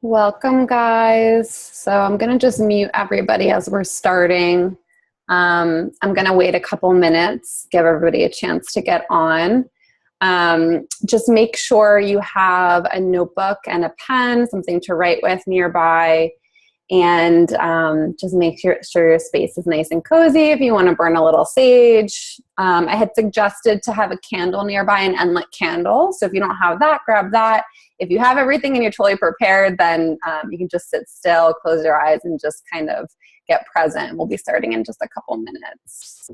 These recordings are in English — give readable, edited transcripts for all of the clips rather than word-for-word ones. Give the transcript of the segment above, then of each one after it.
Welcome, guys. So I'm going to just mute everybody as we're starting. I'm going to wait a couple minutes, give everybody a chance to get on. Just make sure you have a notebook and a pen, something to write with nearby, and just make sure your space is nice and cozy. If you want to burn a little sage, I had suggested to have a candle nearby, an unlit candle. So if you don't have that, grab that. If you have everything and you're totally prepared, then you can just sit still, close your eyes, and just kind of get present. We'll be starting in just a couple minutes.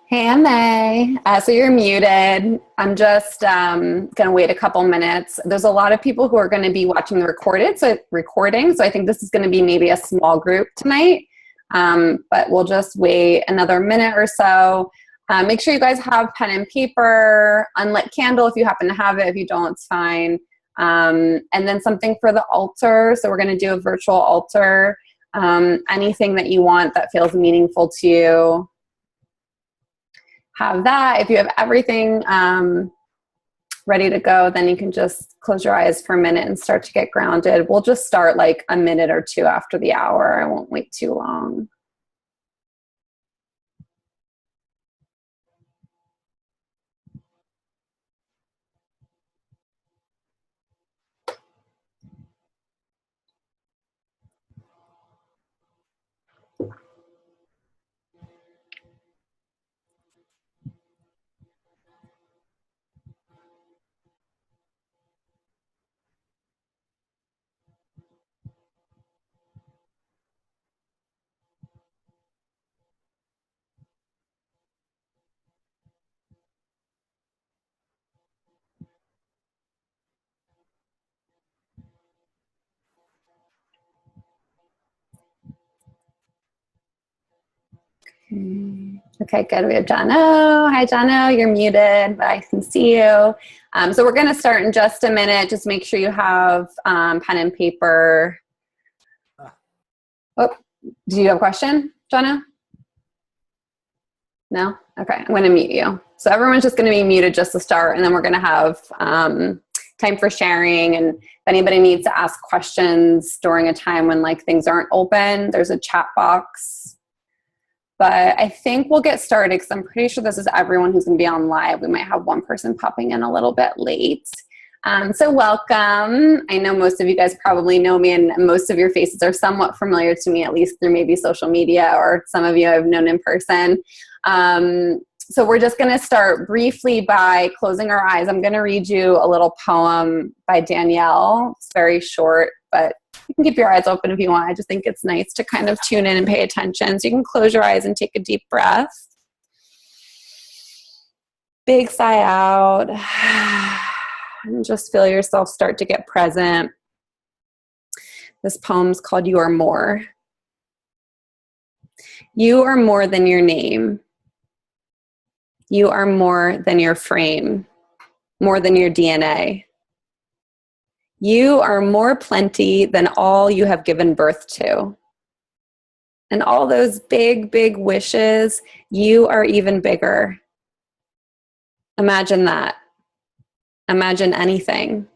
Hey, May. So you're muted. I'm just going to wait a couple minutes. There's a lot of people who are going to be watching the recording. So I think this is going to be maybe a small group tonight. But we'll just wait another minute or so. Make sure you guys have pen and paper, unlit candle if you happen to have it. If you don't, it's fine. And then something for the altar. So we're going to do a virtual altar. Anything that you want that feels meaningful to you. Have that. If you have everything ready to go, then you can just close your eyes for a minute and start to get grounded. We'll just start like a minute or two after the hour. I won't wait too long. Okay, good. We have Jono. Hi, Jono. You're muted, but I can see you. So we're going to start in just a minute. Just make sure you have pen and paper. Oh, do you have a question, Jono? No? Okay, I'm going to mute you. So everyone's just going to be muted just to start, and then we're going to have time for sharing. And if anybody needs to ask questions during a time when like things aren't open, there's a chat box. But I think we'll get started because I'm pretty sure this is everyone who's going to be on live. We might have one person popping in a little bit late. So welcome. I know most of you guys probably know me, and most of your faces are somewhat familiar to me, at least through maybe social media, or some of you I've known in person. So we're just going to start briefly by closing our eyes. I'm going to read you a little poem by Danielle. It's very short, but you can keep your eyes open if you want. I just think it's nice to kind of tune in and pay attention. So you can close your eyes and take a deep breath. Big sigh out. And just feel yourself start to get present. This poem's called You Are More. You are more than your name. You are more than your frame, more than your DNA. You are more plenty than all you have given birth to. And all those big, big wishes, you are even bigger. Imagine that. Imagine anything,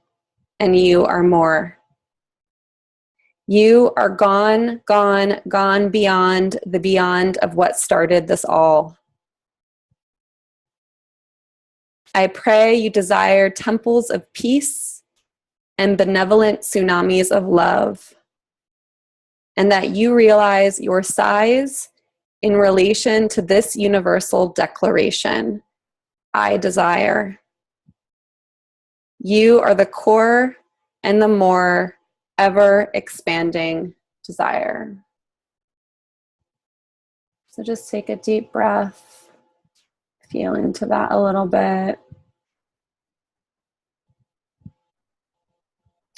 and you are more. You are gone, gone, gone beyond the beyond of what started this all. I pray you desire temples of peace and benevolent tsunamis of love, and that you realize your size in relation to this universal declaration. I desire. You are the core and the more ever expanding desire. So just take a deep breath, feel into that a little bit.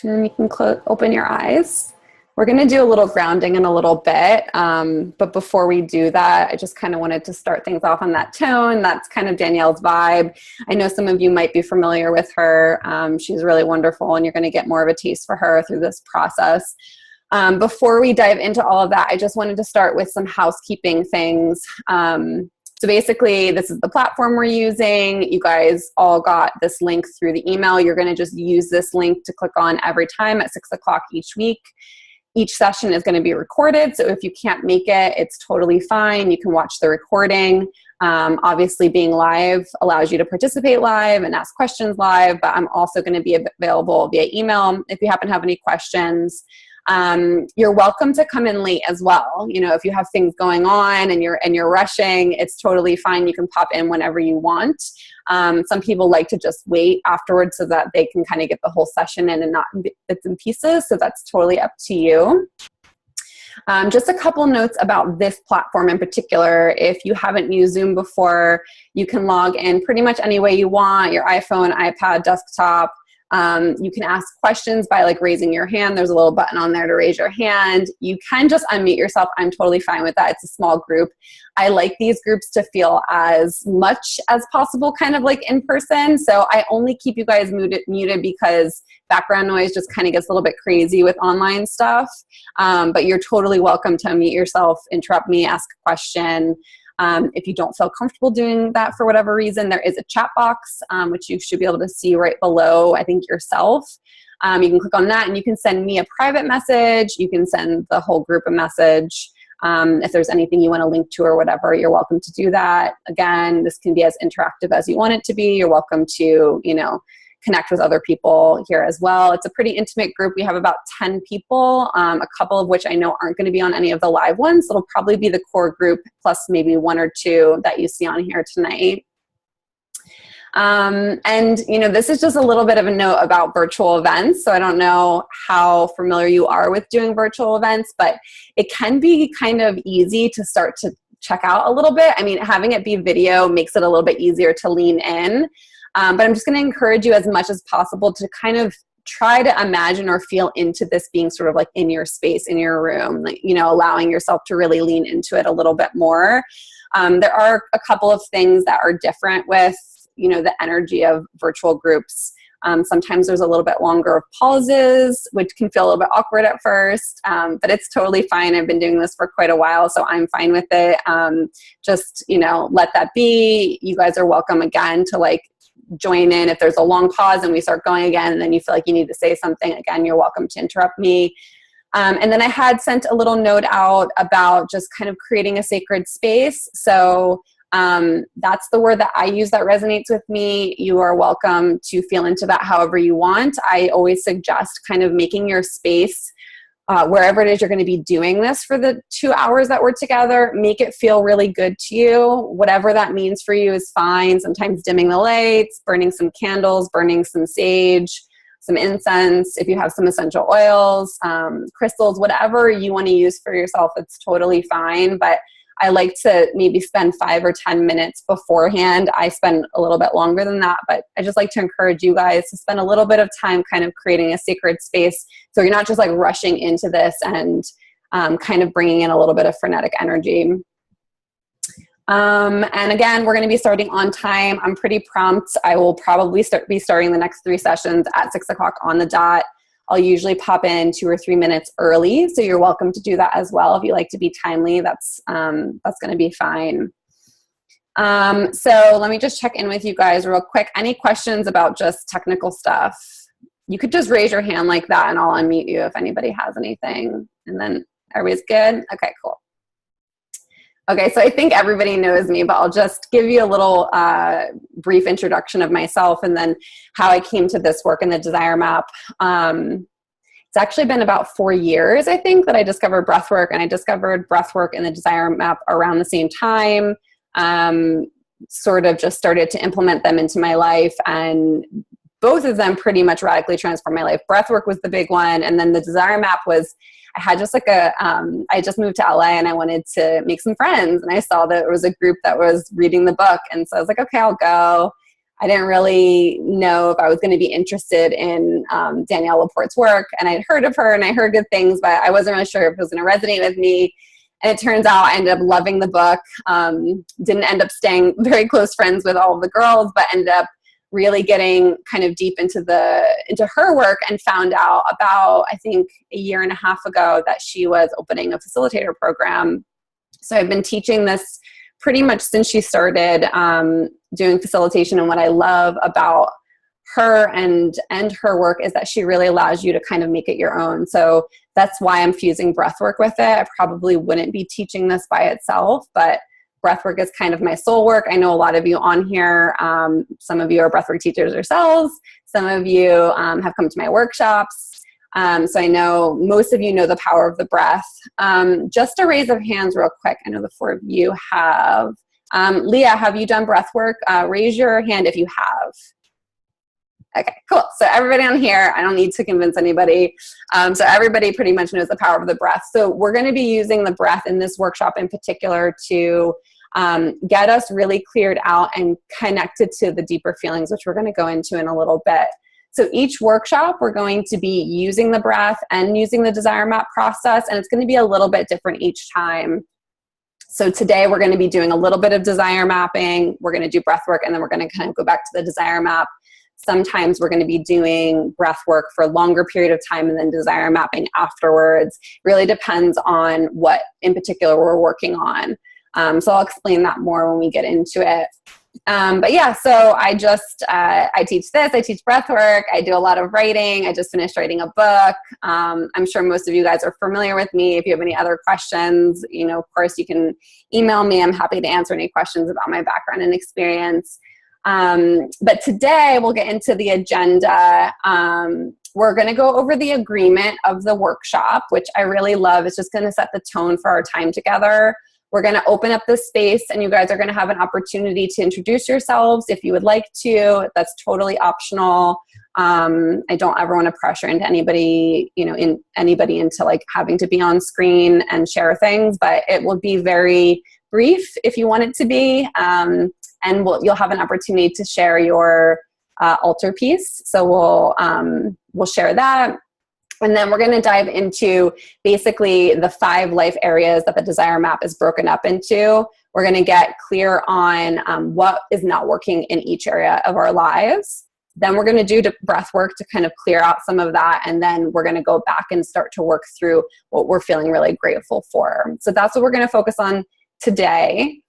And then you can open your eyes. We're going to do a little grounding in a little bit. But before we do that, I just kind of wanted to start things off on that tone. That's kind of Danielle's vibe. I know some of you might be familiar with her. She's really wonderful, and you're going to get more of a taste for her through this process. Before we dive into all of that, I just wanted to start with some housekeeping things. So basically, this is the platform we're using. You guys all got this link through the email. You're going to just use this link to click on every time at 6 o'clock each week. Each session is going to be recorded, so if you can't make it, it's totally fine. You can watch the recording. Obviously, being live allows you to participate live and ask questions live, but I'm also going to be available via email if you happen to have any questions. You're welcome to come in late as well. You know, if you have things going on and you're rushing, it's totally fine. You can pop in whenever you want. Some people like to just wait afterwards so that they can kind of get the whole session in and not in bits and pieces. So that's totally up to you. Just a couple notes about this platform in particular. If you haven't used Zoom before, you can log in pretty much any way you want, your iPhone, iPad, desktop. You can ask questions by like raising your hand. There's a little button on there to raise your hand. You can just unmute yourself. I'm totally fine with that. It's a small group. I like these groups to feel as much as possible kind of like in person. So I only keep you guys muted because background noise just kind of gets a little bit crazy with online stuff. But you're totally welcome to unmute yourself, interrupt me, ask a question. If you don't feel comfortable doing that for whatever reason, there is a chat box, which you should be able to see right below, I think, yourself. You can click on that and you can send me a private message. You can send the whole group a message. If there's anything you want to link to or whatever, you're welcome to do that. Again, this can be as interactive as you want it to be. You're welcome to, connect with other people here as well. It's a pretty intimate group. We have about 10 people, a couple of which I know aren't going to be on any of the live ones. It'll probably be the core group plus maybe one or two that you see on here tonight. This is just a little bit of a note about virtual events. So I don't know how familiar you are with doing virtual events, but it can be kind of easy to start to check out a little bit. I mean, having it be video makes it a little bit easier to lean in. But I'm just going to encourage you as much as possible to kind of try to imagine or feel into this being sort of like in your space, in your room, like, allowing yourself to really lean into it a little bit more. There are a couple of things that are different with, the energy of virtual groups. Sometimes there's a little bit longer of pauses, which can feel a little bit awkward at first, but it's totally fine. I've been doing this for quite a while, so I'm fine with it. Just, let that be. You guys are welcome again to join in if there's a long pause and we start going again and then you feel like you need to say something again, you're welcome to interrupt me. And then I had sent a little note out about just kind of creating a sacred space. So that's the word that I use that resonates with me. You are welcome to feel into that however you want. I always suggest kind of making your space wherever it is you're going to be doing this for the 2 hours that we're together, make it feel really good to you. Whatever that means for you is fine. Sometimes dimming the lights, burning some candles, burning some sage, some incense. If you have some essential oils, crystals, whatever you want to use for yourself, it's totally fine. But I like to maybe spend 5 or 10 minutes beforehand. I spend a little bit longer than that, but I just like to encourage you guys to spend a little bit of time kind of creating a sacred space so you're not just rushing into this and kind of bringing in a little bit of frenetic energy. And again, we're going to be starting on time. I'm pretty prompt. I will probably be starting the next 3 sessions at 6 o'clock on the dot. I'll usually pop in 2 or 3 minutes early, so you're welcome to do that as well. If you like to be timely, that's going to be fine. So let me just check in with you guys real quick. Any questions about just technical stuff? You could just raise your hand like that and I'll unmute you if anybody has anything. And then everybody's good? Okay, cool. Okay, so I think everybody knows me, but I'll just give you a little brief introduction of myself and then how I came to this work in the Desire Map. It's actually been about 4 years, I think, that I discovered Breathwork, and I discovered Breathwork and the Desire Map around the same time. Sort of just started to implement them into my life, and both of them pretty much radically transformed my life. Breathwork was the big one, and then the Desire Map was, I had just I just moved to LA and I wanted to make some friends, and I saw that there was a group that was reading the book, and so I was like, okay, I'll go. I didn't really know if I was going to be interested in Danielle Laporte's work. And I'd heard of her and I heard good things, but I wasn't really sure if it was going to resonate with me. And it turns out I ended up loving the book. Didn't end up staying very close friends with all of the girls, but ended up really getting kind of deep into her work, and found out about, I think, a year and a half ago that she was opening a facilitator program. So I've been teaching this pretty much since she started doing facilitation. And what I love about her and her work is that she really allows you to kind of make it your own. So that's why I'm fusing breathwork with it. I probably wouldn't be teaching this by itself, but breathwork is kind of my soul work. I know a lot of you on here, some of you are breathwork teachers yourselves. Some of you have come to my workshops. So I know most of you know the power of the breath. Just a raise of hands real quick. I know the 4 of you have. Leah, have you done breathwork? Raise your hand if you have. Okay, cool. So everybody on here, I don't need to convince anybody. So everybody pretty much knows the power of the breath. So we're going to be using the breath in this workshop in particular to get us really cleared out and connected to the deeper feelings, which we're going to go into in a little bit. So each workshop, we're going to be using the breath and using the desire map process, and it's going to be a little bit different each time. So today we're going to be doing a little bit of desire mapping. We're going to do breath work, and then we're going to kind of go back to the desire map. Sometimes we're going to be doing breath work for a longer period of time and then desire mapping afterwards. Really depends on what in particular we're working on. So I'll explain that more when we get into it. But yeah, so I teach this, I teach breath work, I do a lot of writing. I just finished writing a book. I'm sure most of you guys are familiar with me. If you have any other questions, of course you can email me. I'm happy to answer any questions about my background and experience. But today we'll get into the agenda. We're going to go over the agreement of the workshop, which I really love. It's just going to set the tone for our time together. We're going to open up this space, and you guys are going to have an opportunity to introduce yourselves if you would like to. That's totally optional. I don't ever want to pressure into anybody, into like having to be on screen and share things, but it will be very brief if you want it to be. And you'll have an opportunity to share your altar piece. So we'll share that. And then we're going to dive into basically the 5 life areas that the desire map is broken up into. We're going to get clear on what is not working in each area of our lives. Then we're going to do breath work to kind of clear out some of that. And then we're going to go back and start to work through what we're feeling really grateful for. So that's what we're going to focus on today.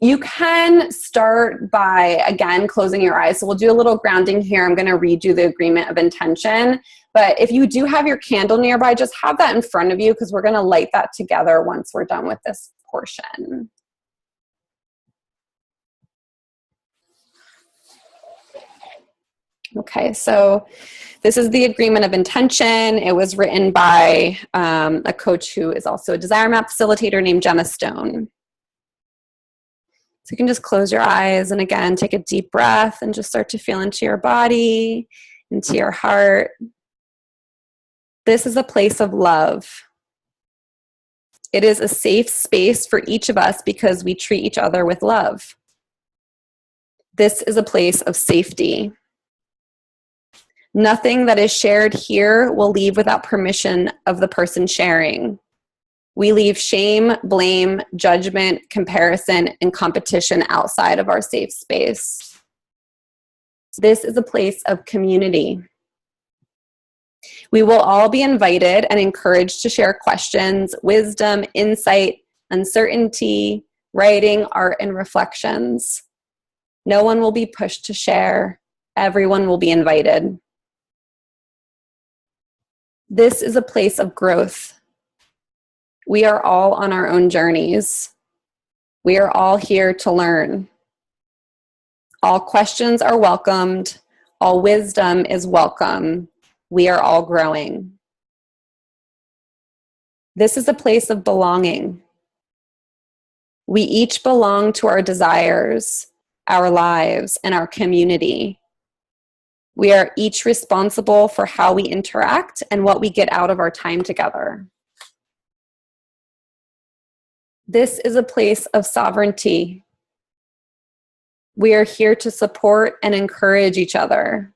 You can start by, again, closing your eyes. So we'll do a little grounding here. I'm going to read you the agreement of intention. But if you do have your candle nearby, just have that in front of you, because we're going to light that together once we're done with this portion. Okay, so this is the agreement of intention. It was written by a coach who is also a desire map facilitator named Jenna Stone. So you can just close your eyes and again, take a deep breath and just start to feel into your body, into your heart. This is a place of love. It is a safe space for each of us because we treat each other with love. This is a place of safety. Nothing that is shared here will leave without permission of the person sharing. We leave shame, blame, judgment, comparison, and competition outside of our safe space. This is a place of community. We will all be invited and encouraged to share questions, wisdom, insight, uncertainty, writing, art, and reflections. No one will be pushed to share. Everyone will be invited. This is a place of growth. We are all on our own journeys. We are all here to learn. All questions are welcomed. All wisdom is welcome. We are all growing. This is a place of belonging. We each belong to our desires, our lives, and our community. We are each responsible for how we interact and what we get out of our time together. This is a place of sovereignty. We are here to support and encourage each other.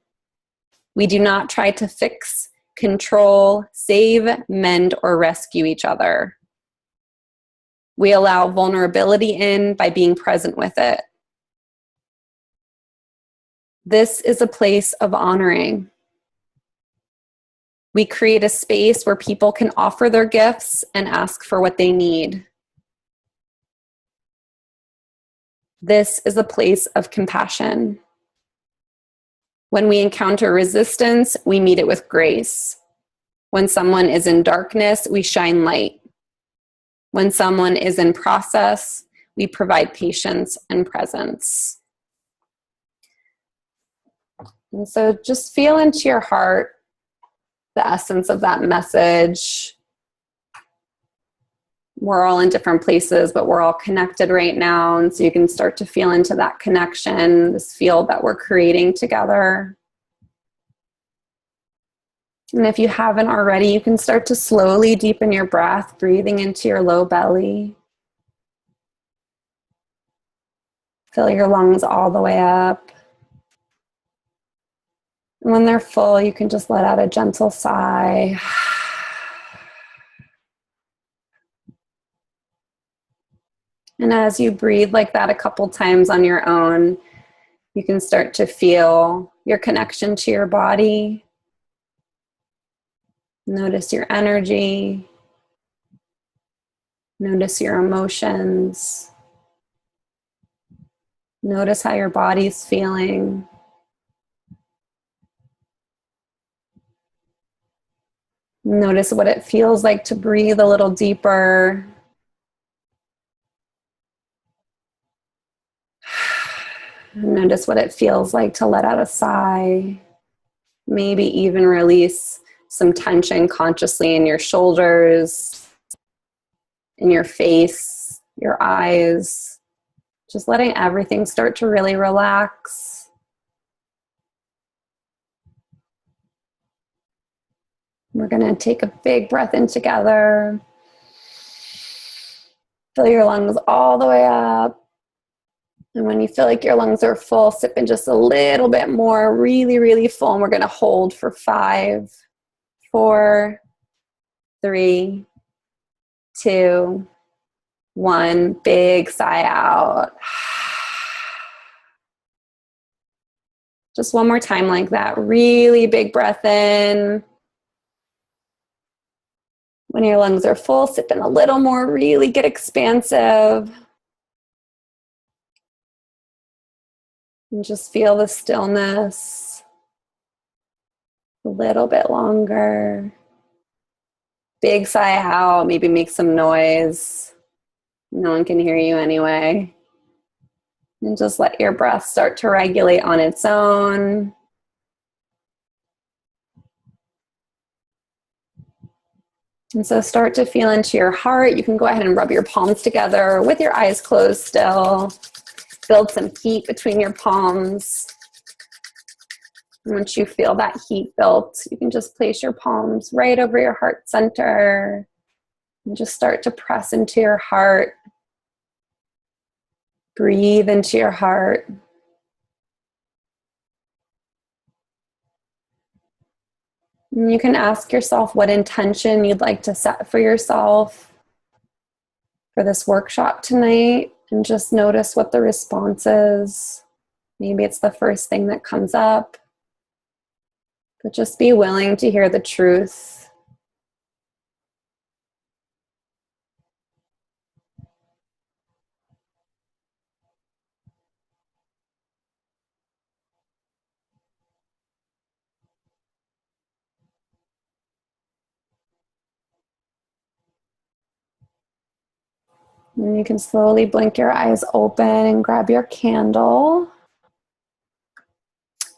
We do not try to fix, control, save, mend, or rescue each other. We allow vulnerability in by being present with it. This is a place of honoring. We create a space where people can offer their gifts and ask for what they need. This is a place of compassion. When we encounter resistance, we meet it with grace. When someone is in darkness, we shine light. When someone is in process, we provide patience and presence. And so just feel into your heart the essence of that message. We're all in different places, but we're all connected right now. And so you can start to feel into that connection, this field that we're creating together. And if you haven't already, you can start to slowly deepen your breath, breathing into your low belly. Fill your lungs all the way up. And when they're full, you can just let out a gentle sigh. And as you breathe like that a couple times on your own, you can start to feel your connection to your body. Notice your energy. Notice your emotions. Notice how your body's feeling. Notice what it feels like to breathe a little deeper. Notice what it feels like to let out a sigh. Maybe even release some tension consciously in your shoulders, in your face, your eyes. Just letting everything start to really relax. We're going to take a big breath in together. Fill your lungs all the way up. And when you feel like your lungs are full, sip in just a little bit more, really, really full. And we're going to hold for 5, 4, 3, 2, 1. Big sigh out. Just one more time like that. Really big breath in. When your lungs are full, sip in a little more. Really get expansive. And just feel the stillness. A little bit longer. Big sigh out. Maybe make some noise. No one can hear you anyway. And just let your breath start to regulate on its own. And so start to feel into your heart. You can go ahead and rub your palms together with your eyes closed still. Build some heat between your palms. And once you feel that heat built, you can just place your palms right over your heart center and just start to press into your heart. Breathe into your heart. And you can ask yourself what intention you'd like to set for yourself for this workshop tonight. And just notice what the response is. Maybe it's the first thing that comes up. But just be willing to hear the truth. And you can slowly blink your eyes open and grab your candle.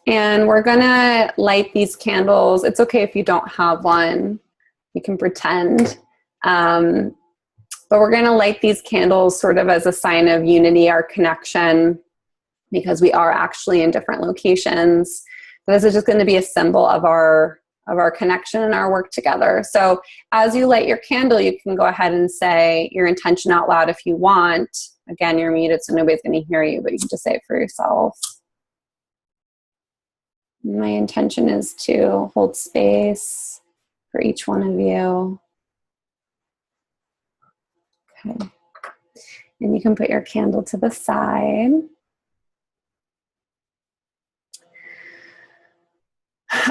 And we're gonna light these candles. It's okay if you don't have one. You can pretend. But we're gonna light these candles sort of as a sign of unity, our connection, because we are actually in different locations. But this is just gonna be a symbol of our connection and our work together. So as you light your candle, you can go ahead and say your intention out loud if you want. again, you're muted, so nobody's going to hear you, but you can just say it for yourself. My intention is to hold space for each one of you. Okay. And you can put your candle to the side.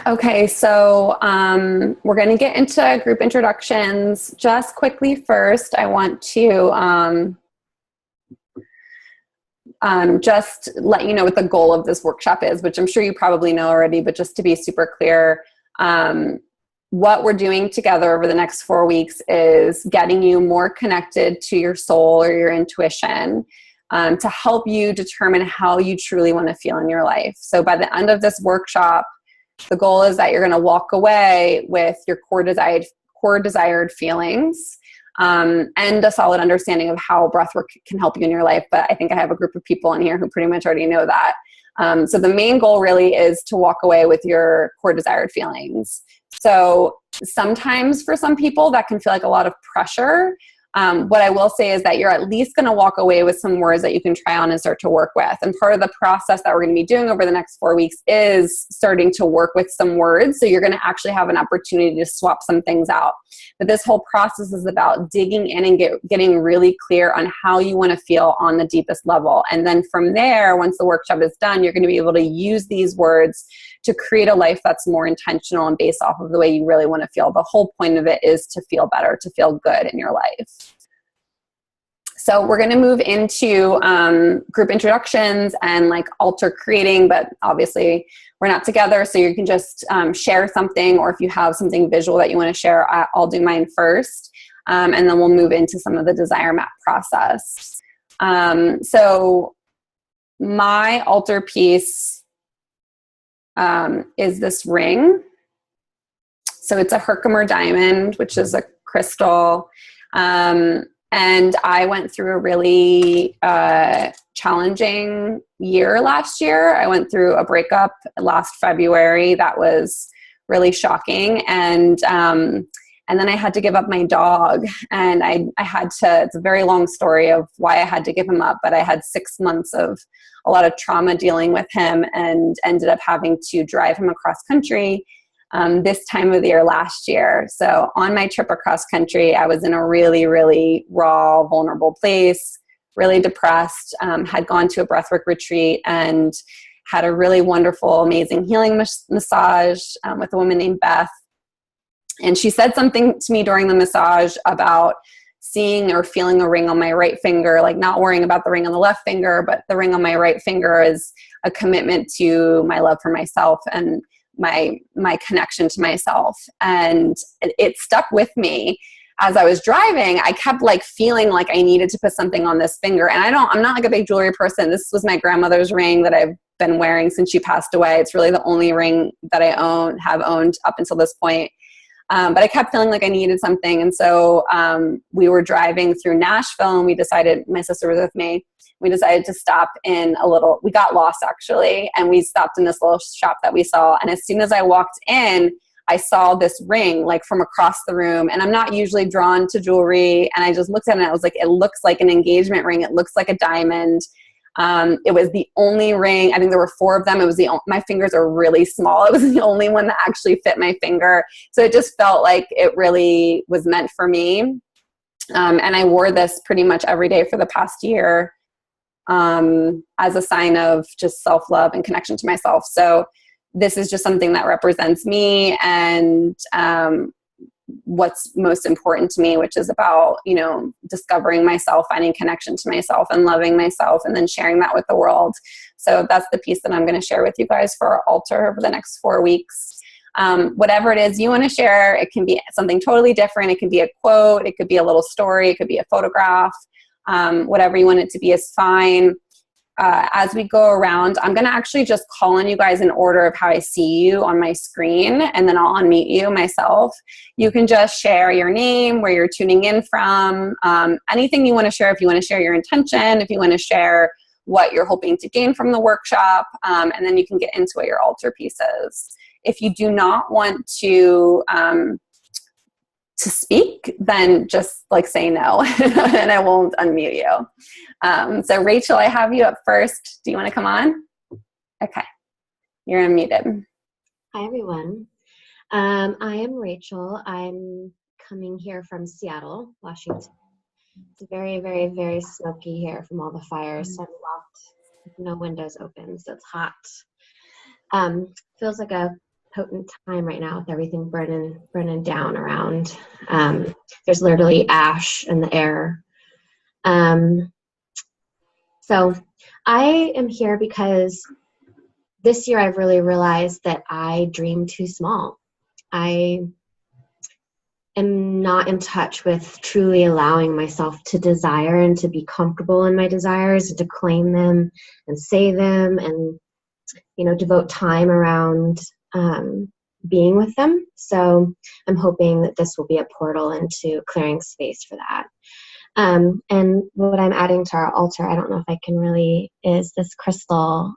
Okay, so we're going to get into group introductions. Just quickly first, I want to just let you know what the goal of this workshop is, which I'm sure you probably know already, but just to be super clear, what we're doing together over the next 4 weeks is getting you more connected to your soul or your intuition, to help you determine how you truly want to feel in your life. So by the end of this workshop, the goal is that you're going to walk away with your core desired feelings, and a solid understanding of how breathwork can help you in your life. But I think I have a group of people in here who pretty much already know that. So the main goal really is to walk away with your core desired feelings. So sometimes for some people that can feel like a lot of pressure. What I will say is that you're at least going to walk away with some words that you can try on and start to work with. And part of the process that we're going to be doing over the next 4 weeks is starting to work with some words. So you're going to actually have an opportunity to swap some things out. But this whole process is about digging in and getting really clear on how you want to feel on the deepest level. And then from there, once the workshop is done, you're going to be able to use these words to create a life that's more intentional and based off of the way you really want to feel. The whole point of it is to feel better, to feel good in your life. So we're going to move into group introductions and like altar creating, but obviously we're not together, so you can just share something, or if you have something visual that you want to share, I'll do mine first, and then we'll move into some of the desire map process. So my altar piece is this ring. So it's a Herkimer diamond, which is a crystal. And I went through a really challenging year last year. I went through a breakup last February that was really shocking. And then I had to give up my dog. And I had to, it's a very long story of why I had to give him up, but I had 6 months of a lot of trauma dealing with him and ended up having to drive him across country this time of the year last year. So on my trip across country, I was in a really, really raw, vulnerable place, really depressed, had gone to a breathwork retreat and had a really wonderful, amazing healing massage with a woman named Beth. And she said something to me during the massage about seeing or feeling a ring on my right finger, like not worrying about the ring on the left finger, but the ring on my right finger is a commitment to my love for myself and my connection to myself. And it stuck with me. As I was driving, I kept like feeling like I needed to put something on this finger. And I'm not like a big jewelry person. This was my grandmother's ring that I've been wearing since she passed away. It's really the only ring that I have owned up until this point. But I kept feeling like I needed something. And so we were driving through Nashville, and we decided, my sister was with me, we decided to stop in we got lost actually, and we stopped in this little shop that we saw. And as soon as I walked in, I saw this ring like from across the room. And I'm not usually drawn to jewelry. And I just looked at it and I was like, it looks like an engagement ring. It looks like a diamond. It was the only ring. I think there were 4 of them. It was my fingers are really small. It was the only one that actually fit my finger. So it just felt like it really was meant for me. And I wore this pretty much every day for the past year, as a sign of just self-love and connection to myself. So this is just something that represents me and, what's most important to me, which is about, discovering myself, finding connection to myself and loving myself, and then sharing that with the world. So that's the piece that I'm going to share with you guys for our altar over the next 4 weeks. Whatever it is you want to share, it can be something totally different. It can be a quote. It could be a little story. It could be a photograph. Whatever you want it to be is fine. As we go around, I'm going to actually just call on you guys in order of how I see you on my screen, and then I'll unmute you myself. You can just share your name, where you're tuning in from, anything you want to share. If you want to share your intention, if you want to share what you're hoping to gain from the workshop, and then you can get into what your altar piece is. If you do not want to to speak, then just like say no and I won't unmute you. So Rachel, I have you up first. Do you want to come on? Okay. You're unmuted. Hi, everyone. I am Rachel. I'm coming here from Seattle, Washington. It's very, very, very smoky here from all the fires. So I'm locked, no windows open, so it's hot. Feels like a potent time right now with everything burning down around. There's literally ash in the air. So I am here because this year I've really realized that I dream too small. I am not in touch with truly allowing myself to desire and to be comfortable in my desires and to claim them and say them and, devote time around being with them. So I'm hoping that this will be a portal into clearing space for that. And what I'm adding to our altar, I don't know if I can really, is this crystal.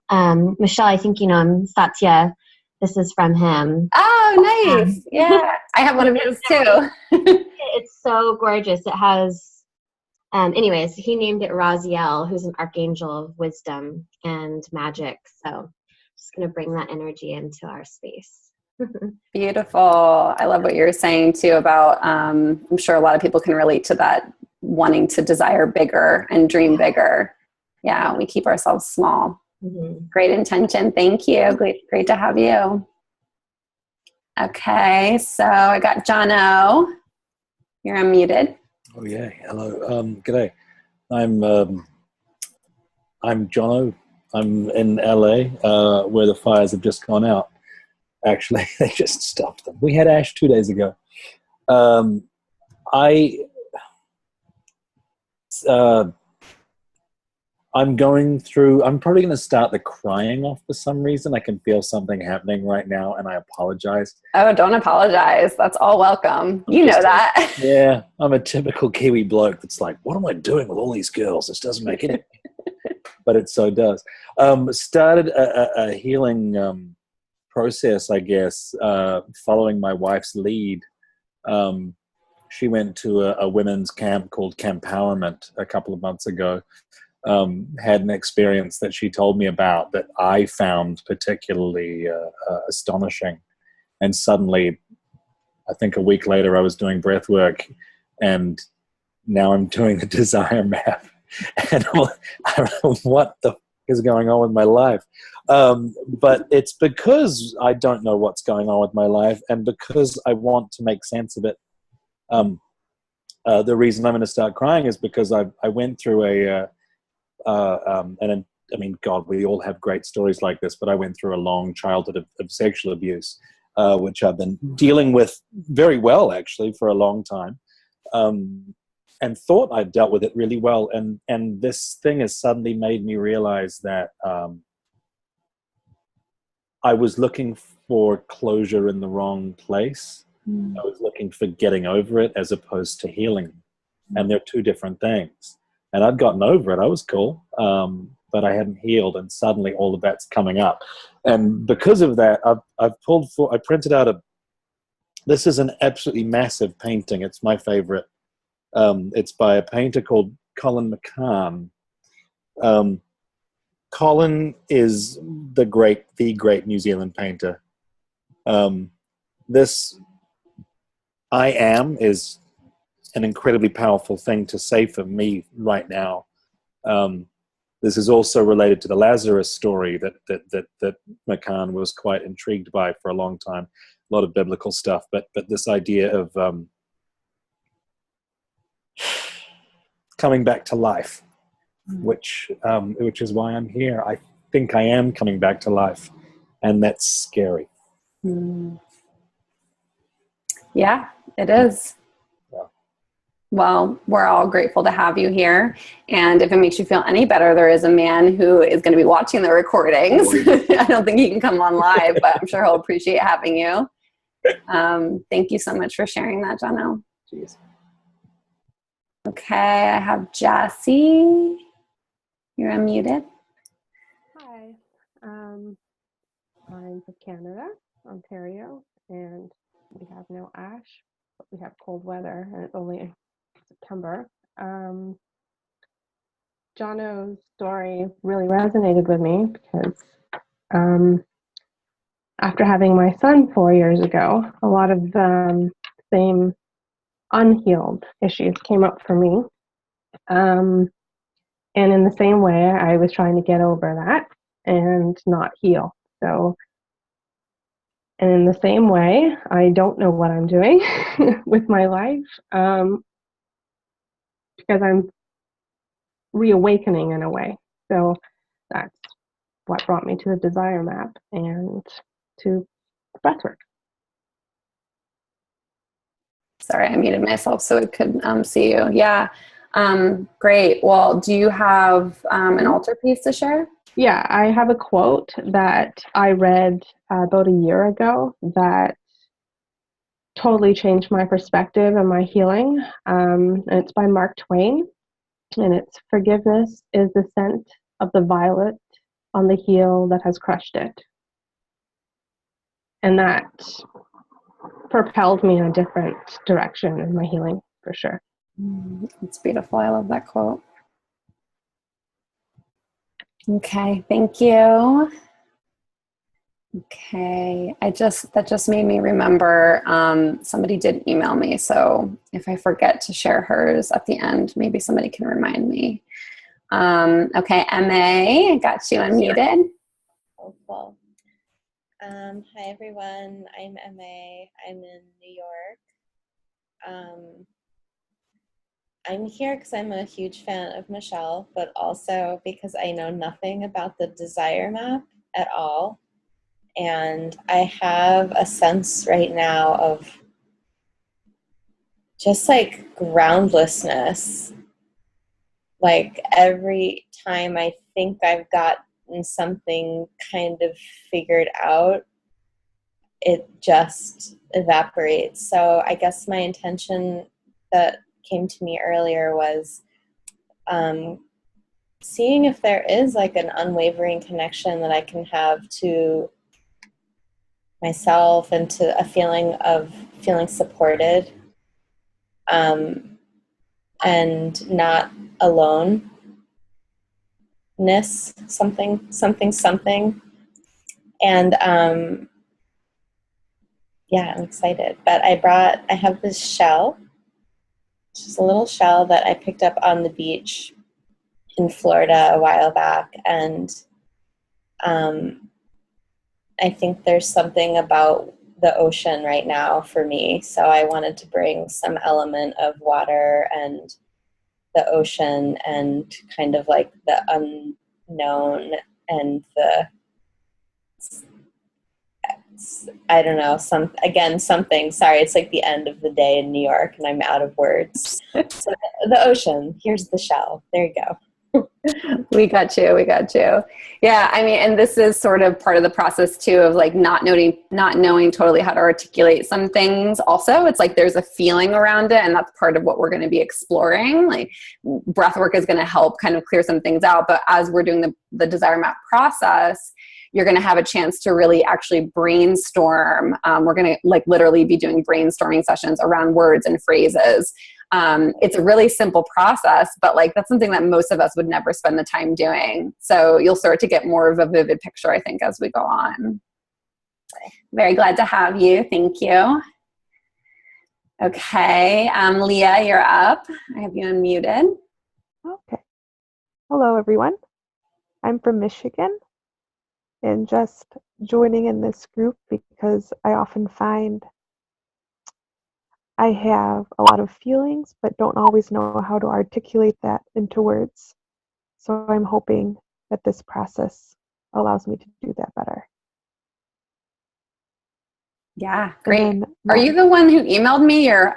Michelle, I think you know him, Satya. This is from him. Oh, nice. Yeah. I have one of his too. It's so gorgeous. It has, anyways, he named it Raziel, who's an archangel of wisdom and magic. So just going to bring that energy into our space. Beautiful. I love what you're saying too about, I'm sure a lot of people can relate to that, wanting to desire bigger and dream bigger. Yeah, we keep ourselves small. Mm-hmm. Great intention. Thank you. Great to have you. Okay, so I got Jono. You're unmuted. Oh yeah. Hello. G'day. I'm Jono. I'm in LA, where the fires have just gone out. Actually, they just stopped them. We had ash 2 days ago. I'm probably going to start the crying off for some reason. I can feel something happening right now, and I apologize. Oh, don't apologize. That's all welcome. You know that. Yeah, I'm a typical Kiwi bloke that's like, what am I doing with all these girls? This doesn't make any but it so does. Started a healing process, I guess, following my wife's lead. She went to a women's camp called Campowerment a couple of months ago. Had an experience that she told me about that I found particularly astonishing. And suddenly, I think a week later, I was doing breathwork, and now I'm doing the desire map. And I don't know what the is going on with my life. But it's because I don't know what's going on with my life, and because I want to make sense of it. The reason I'm going to start crying is because I went through and I mean, God, we all have great stories like this, but I went through a long childhood of sexual abuse, which I've been dealing with very well, actually, for a long time. And thought I'd dealt with it really well. And this thing has suddenly made me realize that I was looking for closure in the wrong place. I was looking for getting over it as opposed to healing. And they're two different things. And I'd gotten over it. I was cool. But I hadn't healed. And suddenly all of that's coming up. And because of that, I printed out this is an absolutely massive painting. It's my favorite. It's by a painter called Colin McCann. Colin is the great New Zealand painter. This I am is an incredibly powerful thing to say for me right now. This is also related to the Lazarus story that McCann was quite intrigued by for a long time. A lot of biblical stuff, but this idea of coming back to life, which is why I'm here. I think I am coming back to life, and that's scary. Yeah, it is. Yeah. Well, we're all grateful to have you here. And if it makes you feel any better, there is a man who is going to be watching the recordings. I don't think he can come on live, but I'm sure he'll appreciate having you. Thank you so much for sharing that, Jono. Jeez. Okay, I have Jassy. You're unmuted. Hi, I'm from Canada, Ontario, and we have no ash. we have cold weather and it's only September. Jono's story really resonated with me because after having my son 4 years ago, a lot of the same unhealed issues came up for me. And in the same way, I was trying to get over that and not heal. So, and in the same way, I don't know what I'm doing with my life because I'm reawakening in a way. So that's what brought me to the desire map and to breathwork. Sorry, I muted myself so I could see you. Yeah. Great. Well, do you have an altar piece to share? Yeah, I have a quote that I read about a year ago that totally changed my perspective and my healing. And it's by Mark Twain. And it's, "Forgiveness is the scent of the violet on the heel that has crushed it." And that propelled me in a different direction in my healing, for sure. It's beautiful. I love that quote. Okay, thank you. Okay, that just made me remember somebody did email me, so if I forget to share hers at the end, maybe somebody can remind me. Okay, MA, I got you unmuted. Hopeful. Hi everyone, I'm MA. I'm in New York. I'm here because I'm a huge fan of Michelle, but also because I know nothing about the desire map at all. And I have a sense right now of just like groundlessness. Like every time I think I've gotten something kind of figured out, it just evaporates. So I guess my intention that came to me earlier was seeing if there is like an unwavering connection that I can have to myself and to a feeling of feeling supported and not aloneness, something. And yeah, I'm excited. But I have this shell, just a little shell that I picked up on the beach in Florida a while back. And I think there's something about the ocean right now for me. So I wanted to bring some element of water and the ocean and kind of like the unknown and the, I don't know, something. Sorry, it's like the end of the day in New York and I'm out of words. So the ocean, here's the shell. There you go. We got you. Yeah, I mean, and this is sort of part of the process too of like not knowing totally how to articulate some things. Also, it's like there's a feeling around it, and that's part of what we're going to be exploring. Like breath work is going to help kind of clear some things out, but as we're doing the desire map process, you're going to have a chance to really actually brainstorm. We're going to like literally be doing brainstorming sessions around words and phrases. It's a really simple process, but like that's something that most of us would never spend the time doing. So you'll start to get more of a vivid picture, I think, as we go on. Very glad to have you. Thank you. Okay, Leah, you're up. I have you unmuted. Okay. Hello, everyone. I'm from Michigan and just joining in this group because I often find I have a lot of feelings, but don't always know how to articulate that into words. So I'm hoping that this process allows me to do that better. Yeah, great. Are you the one who emailed me, or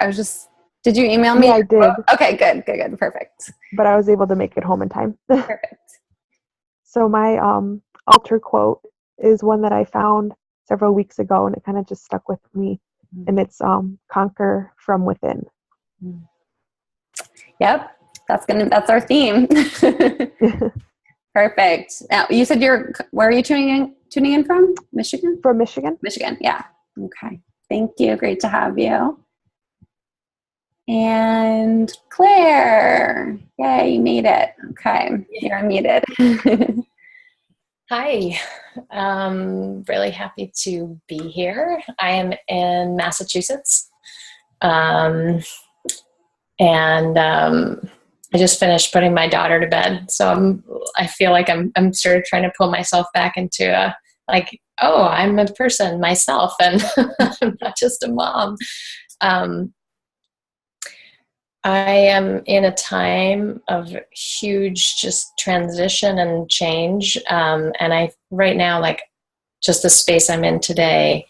did you email me? Yeah, I did. Okay, good. Perfect. But I was able to make it home in time. Perfect. So my altar quote is one that I found several weeks ago, and it kind of just stuck with me. And it's conquer from within. Yep, that's our theme. Perfect. Now, you said where are you tuning in from? Michigan? From Michigan. Michigan, yeah. Okay. Thank you. Great to have you. And Claire, yay, you made it. Okay, you're unmuted. Hi, really happy to be here. I am in Massachusetts, and I just finished putting my daughter to bed. So I feel like I'm sort of trying to pull myself back into oh, I'm a person myself, and I'm not just a mom. I am in a time of huge just transition and change. And right now, just the space I'm in today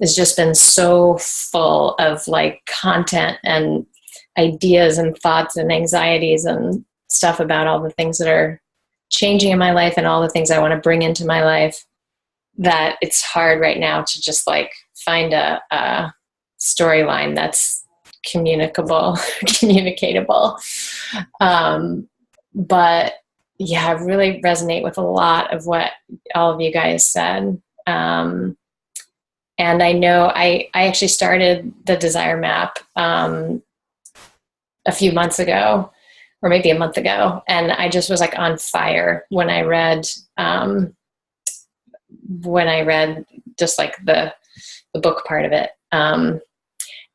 has just been so full of content and ideas and thoughts and anxieties and stuff about all the things that are changing in my life and all the things I want to bring into my life, that it's hard right now to just find a storyline that's communicatable. But yeah, I really resonate with a lot of what all of you guys said. And I know I actually started the Desire Map a few months ago, or maybe a month ago, and I just was on fire when I read just the book part of it.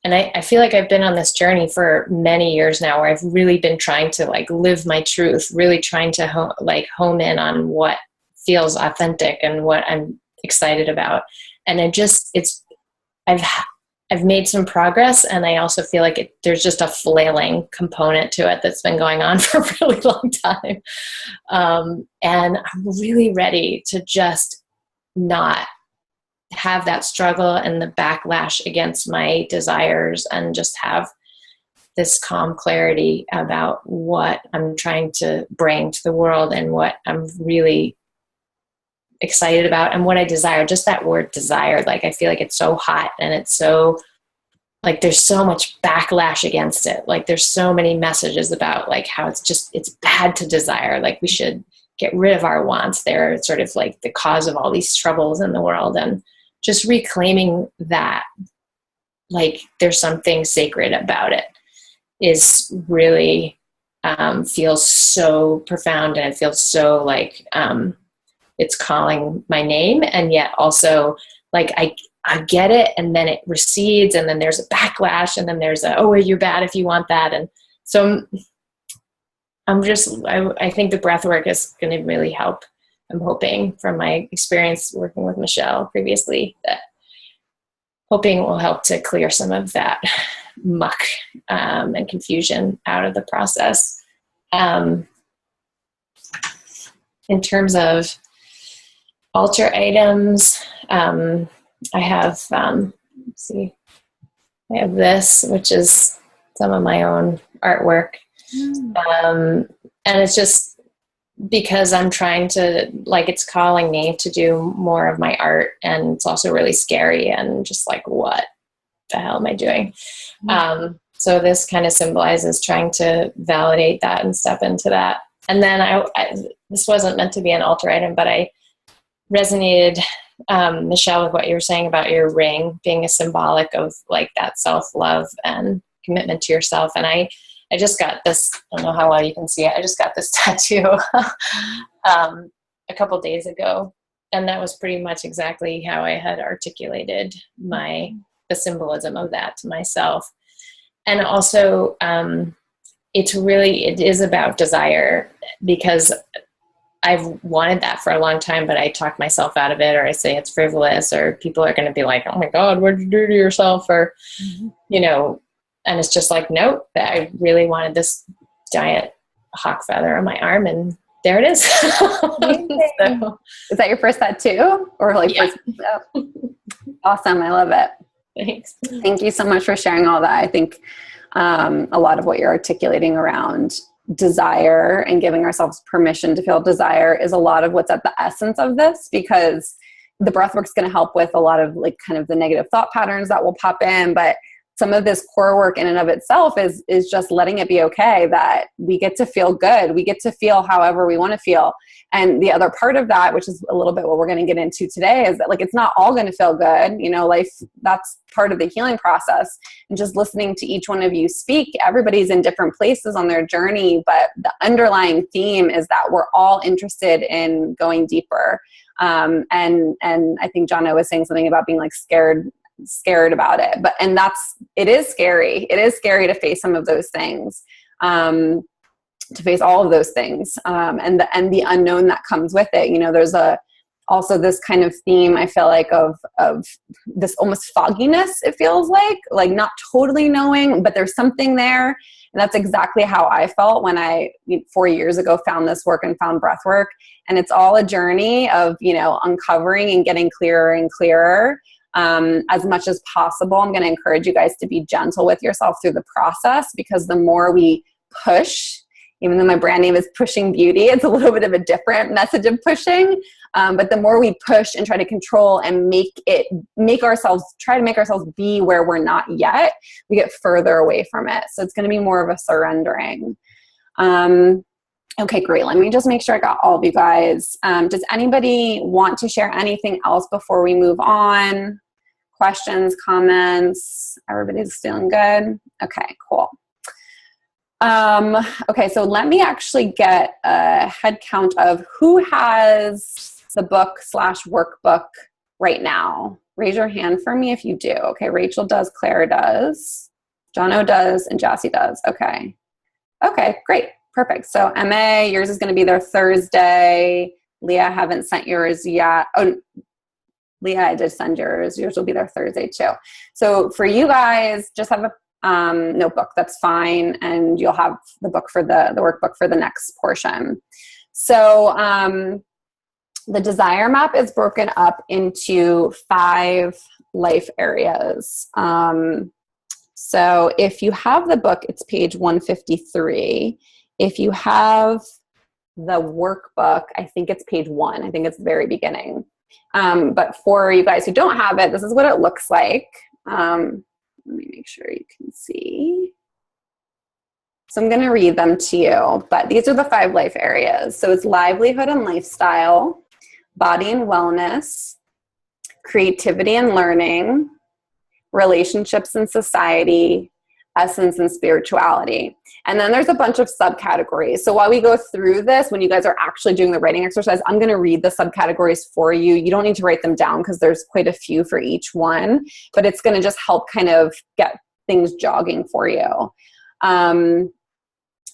And I feel like I've been on this journey for many years now, where I've really been trying to live my truth, really trying to home in on what feels authentic and what I'm excited about. And I've made some progress, and I also feel like there's just a flailing component to it that's been going on for a really long time. And I'm really ready to just not have that struggle and the backlash against my desires, and just have this calm clarity about what I'm trying to bring to the world and what I'm really excited about and what I desire. Just that word desire, I feel like it's so hot, and it's so there's so much backlash against it. There's so many messages about how it's bad to desire. We should get rid of our wants. They're sort of the cause of all these troubles in the world. And just reclaiming that, there's something sacred about it, is really feels so profound, and it feels so it's calling my name, and yet also I get it, and then it recedes, and then there's a backlash, and then there's you're bad if you want that. And so I think the breathwork is going to really help. I'm hoping, from my experience working with Michelle previously, that hoping it will help to clear some of that muck and confusion out of the process. In terms of altar items, I have, I have this, which is some of my own artwork. And it's just because I'm trying to, it's calling me to do more of my art, and it's also really scary, and just what the hell am I doing? So this kind of symbolizes trying to validate that and step into that. And then this wasn't meant to be an altar item, but I resonated, Michelle, with what you were saying about your ring being a symbolic of that self-love and commitment to yourself. And I just got this, I don't know how well you can see it, I just got this tattoo a couple days ago. And that was pretty much exactly how I had articulated the symbolism of that to myself. And also, it is about desire, because I've wanted that for a long time, but I talk myself out of it, or I say it's frivolous, or people are going to be like, oh my God, what did you do to yourself? Or, and it's just nope, I really wanted this giant hawk feather on my arm, and there it is. So, is that your first tattoo? Or yeah. First? Oh. Awesome. I love it. Thanks. Thank you so much for sharing all that. I think a lot of what you're articulating around desire and giving ourselves permission to feel desire is a lot of what's at the essence of this, because the breathwork is going to help with a lot of kind of the negative thought patterns that will pop in, but some of this core work in and of itself is just letting it be okay that we get to feel good. We get to feel however we want to feel. And the other part of that, which is a little bit what we're going to get into today, is that like, it's not all going to feel good. You know, life, that's part of the healing process. And just listening to each one of you speak, everybody's in different places on their journey, but the underlying theme is that we're all interested in going deeper. And I think Jonna was saying something about being like scared about it, and it is scary. It is scary to face some of those things, to face all of those things, and the unknown that comes with it. You know, there's also this kind of theme, I feel like, of this almost fogginess. It feels like not totally knowing, but there's something there. And that's exactly how I felt when I 4 years ago found this work and found breathwork. And it's all a journey of, you know, uncovering and getting clearer and clearer. As much as possible, I'm going to encourage you guys to be gentle with yourself through the process, because the more we push, even though my brand name is Pushing Beauty, it's a little bit of a different message of pushing. But the more we push and try to control and try to make ourselves be where we're not yet, we get further away from it. So it's going to be more of a surrendering. Okay, great. Let me just make sure I got all of you guys. Does anybody want to share anything else before we move on? Questions, comments? Everybody's feeling good? Okay, cool. Okay, so let me actually get a head count of who has the book / workbook right now. Raise your hand for me if you do. Okay, Rachel does, Claire does, Jono does, and Jassy does. Okay. Okay, great. Perfect. So MA, yours is going to be there Thursday. Leah, I haven't sent yours yet. Oh, Leah, I did send yours. Yours will be there Thursday too. So for you guys, just have a notebook. That's fine. And you'll have the book for the workbook for the next portion. So the desire map is broken up into 5 life areas. So if you have the book, it's page 153. If you have the workbook, I think it's page 1. I think it's the very beginning. But for you guys who don't have it, this is what it looks like. Let me make sure you can see. So I'm going to read them to you, but these are the 5 life areas. So it's livelihood and lifestyle, body and wellness, creativity and learning, relationships and society, essence and spirituality. And then there's a bunch of subcategories. So while we go through this, when you guys are actually doing the writing exercise, I'm going to read the subcategories for you. You don't need to write them down because there's quite a few for each one, but it's going to just help kind of get things jogging for you.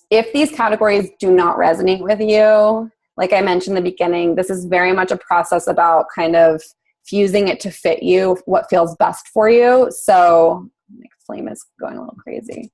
If these categories do not resonate with you, like I mentioned in the beginning, this is very much a process about kind of fusing it to fit you, what feels best for you. So my flame is going a little crazy.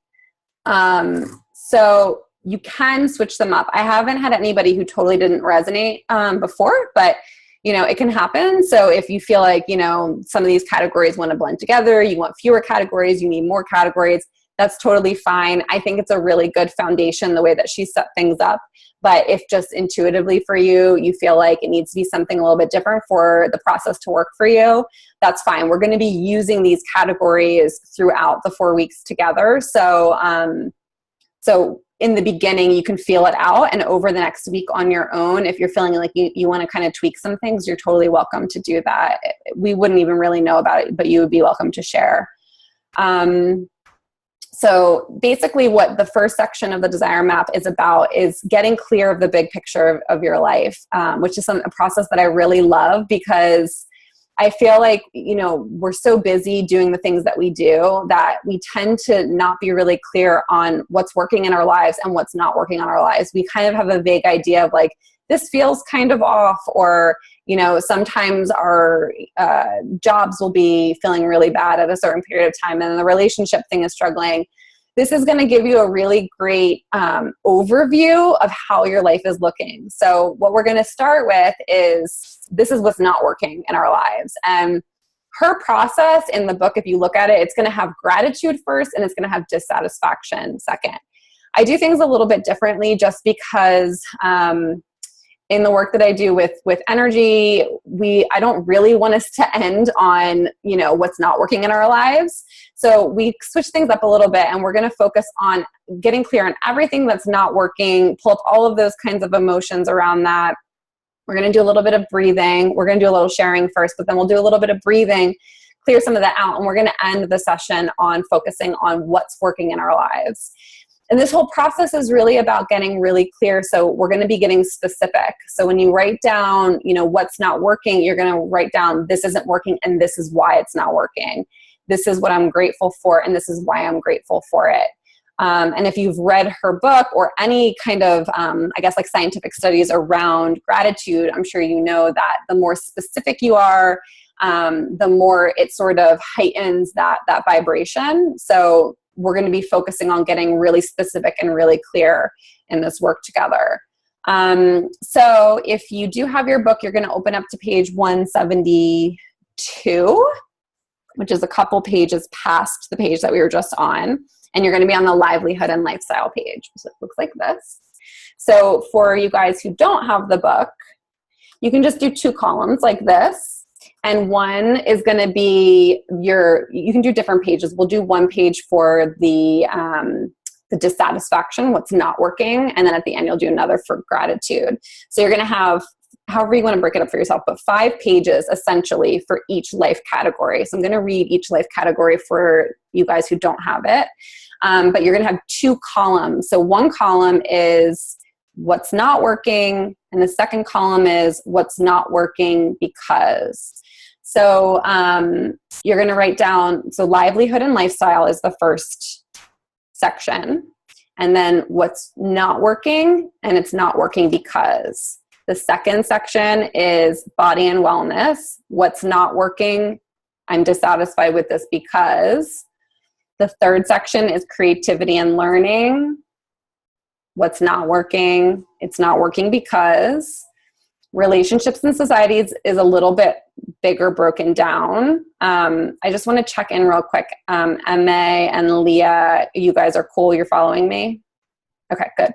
So you can switch them up. I haven't had anybody who totally didn't resonate before, but you know, it can happen. So if you feel like, you know, some of these categories want to blend together, you want fewer categories, you need more categories, that's totally fine. I think it's a really good foundation, the way that she set things up. But if just intuitively for you, you feel like it needs to be something a little bit different for the process to work for you, that's fine. We're going to be using these categories throughout the 4 weeks together. So, so in the beginning, you can feel it out. And over the next week on your own, if you're feeling like you want to kind of tweak some things, you're totally welcome to do that. We wouldn't even really know about it, but you would be welcome to share. So basically what the first section of the desire map is about is getting clear of the big picture of your life, which is a process that I really love, because I feel like, you know, we're so busy doing the things that we do that we tend to not be really clear on what's working in our lives and what's not working in our lives. We kind of have a vague idea of like, this feels kind of off, or, you know, sometimes our jobs will be feeling really bad at a certain period of time and the relationship thing is struggling. This is going to give you a really great overview of how your life is looking. So what we're going to start with is, this is what's not working in our lives. And her process in the book, if you look at it, it's going to have gratitude first and it's going to have dissatisfaction second. I do things a little bit differently just because in the work that I do with energy, I don't really want us to end on, what's not working in our lives. So we switch things up a little bit, and we're going to focus on getting clear on everything that's not working, pull up all of those kinds of emotions around that. We're going to do a little bit of breathing. We're going to do a little sharing first, but then we'll do a little bit of breathing, clear some of that out, and we're going to end the session on focusing on what's working in our lives. And this whole process is really about getting really clear. So we're going to be getting specific. So when you write down, what's not working, you're going to write down, this isn't working and this is why it's not working. This is what I'm grateful for and this is why I'm grateful for it. And if you've read her book or any kind of, like scientific studies around gratitude, I'm sure you know that the more specific you are, the more it sort of heightens that vibration. So we're going to be focusing on getting really specific and really clear in this work together. So if you do have your book, you're going to open up to page 172, which is a couple pages past the page that we were just on. And you're going to be on the livelihood and lifestyle page. So it looks like this. So for you guys who don't have the book, you can just do 2 columns like this. And one is going to be you can do different pages. We'll do one page for the dissatisfaction, what's not working. And then at the end, you'll do another for gratitude. So you're going to have, however you want to break it up for yourself, but 5 pages essentially for each life category. So I'm going to read each life category for you guys who don't have it. But you're going to have 2 columns. So one column is what's not working, and the second column is what's not working because. So you're going to write down, so livelihood and lifestyle is the first section, and then what's not working, and it's not working because. The second section is body and wellness. What's not working, I'm dissatisfied with this because. The third section is creativity and learning. What's not working, it's not working because. Relationships and societies is a little bit bigger broken down. I just want to check in real quick. Emma and Leah, you guys are cool. You're following me? Okay, good.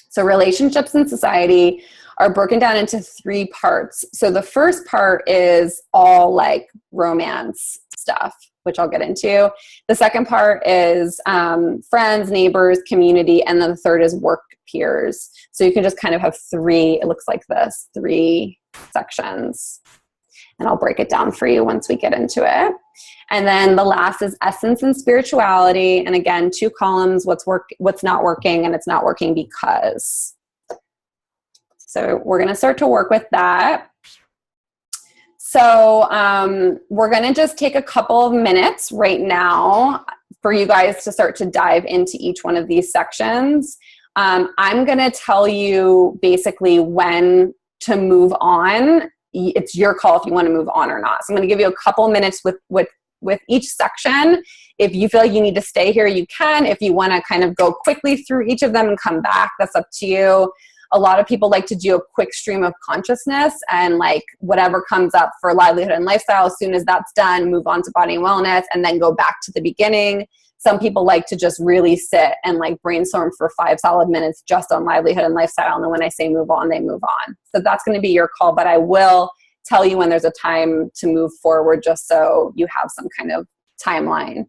So relationships and society are broken down into 3 parts. So the first part is all like romance stuff, which I'll get into. The second part is friends, neighbors, community, and then the third is work peers. So you can just kind of have 3, it looks like this, 3 sections. And I'll break it down for you once we get into it. And then the last is essence and spirituality. And again, 2 columns, what's not working, and it's not working because. So we're going to start to work with that. So we're going to just take a couple of minutes right now for you guys to start to dive into each one of these sections. I'm going to tell you basically when to move on. It's your call if you want to move on or not. So I'm going to give you a couple minutes with each section. If you feel like you need to stay here, you can. If you want to kind of go quickly through each of them and come back, that's up to you. A lot of people like to do a quick stream of consciousness and like whatever comes up for livelihood and lifestyle, as soon as that's done, move on to body and wellness and then go back to the beginning. Some people like to just really sit and like brainstorm for 5 solid minutes just on livelihood and lifestyle. And then when I say move on, they move on. So that's going to be your call, but I will tell you when there's a time to move forward just so you have some kind of timeline.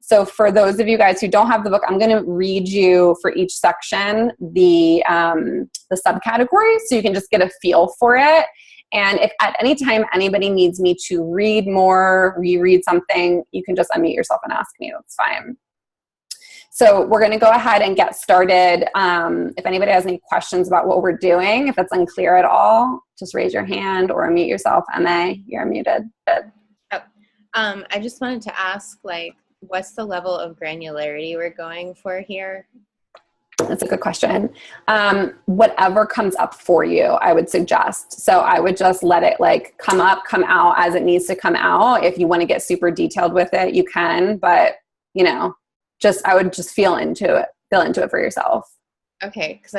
So for those of you guys who don't have the book, I'm going to read you for each section the subcategories so you can just get a feel for it. And if at any time anybody needs me to read more, reread something, you can just unmute yourself and ask me. That's fine. So we're going to go ahead and get started. If anybody has any questions about what we're doing, if it's unclear at all, just raise your hand or unmute yourself. Emma, you're muted. I just wanted to ask, like, what's the level of granularity we're going for here? That's a good question. Whatever comes up for you, I would suggest. So I would just let it like come up, come out as it needs to come out. If you want to get super detailed with it, you can, but you know, I would just feel into it for yourself. Okay. Cause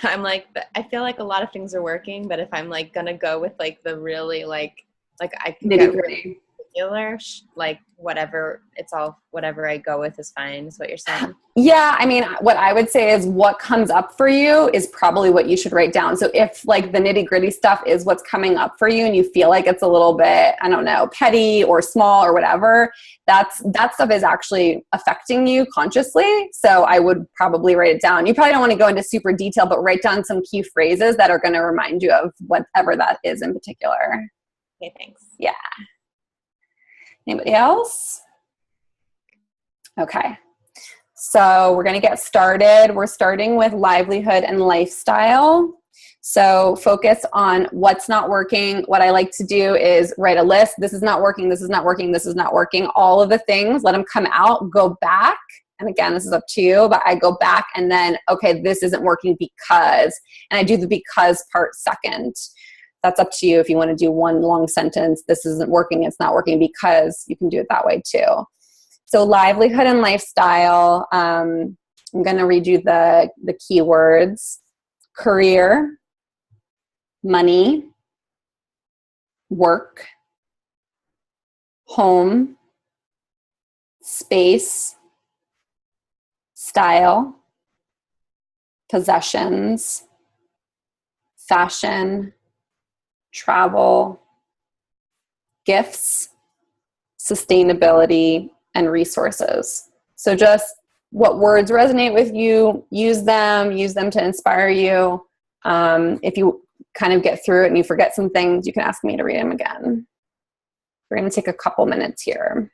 I'm like, I feel like a lot of things are working, but if I'm like going to go with like the really like I can get really regular, like whatever, whatever I go with is fine, is what you're saying? Yeah, I mean, what I would say is what comes up for you is probably what you should write down. So if like the nitty gritty stuff is what's coming up for you and you feel like it's a little bit, I don't know, petty or small or whatever, that stuff is actually affecting you consciously. So I would probably write it down. You probably don't want to go into super detail, but write down some key phrases that are going to remind you of whatever that is in particular. Okay, thanks. Yeah. Anybody else? Okay. So we're going to get started. We're starting with livelihood and lifestyle. So focus on what's not working. What I like to do is write a list. This is not working. This is not working. This is not working. All of the things, let them come out, go back. And again, this is up to you, but I go back and then, okay, this isn't working because, and I do the because part second. That's up to you if you want to do one long sentence. This isn't working. It's not working because. You can do it that way too. So livelihood and lifestyle, I'm going to read you the keywords: career, money, work, home, space, style, possessions, fashion, travel, gifts, sustainability, and resources. So just what words resonate with you, use them to inspire you. If you kind of get through it and you forget some things, you can ask me to read them again. We're going to take a couple minutes here.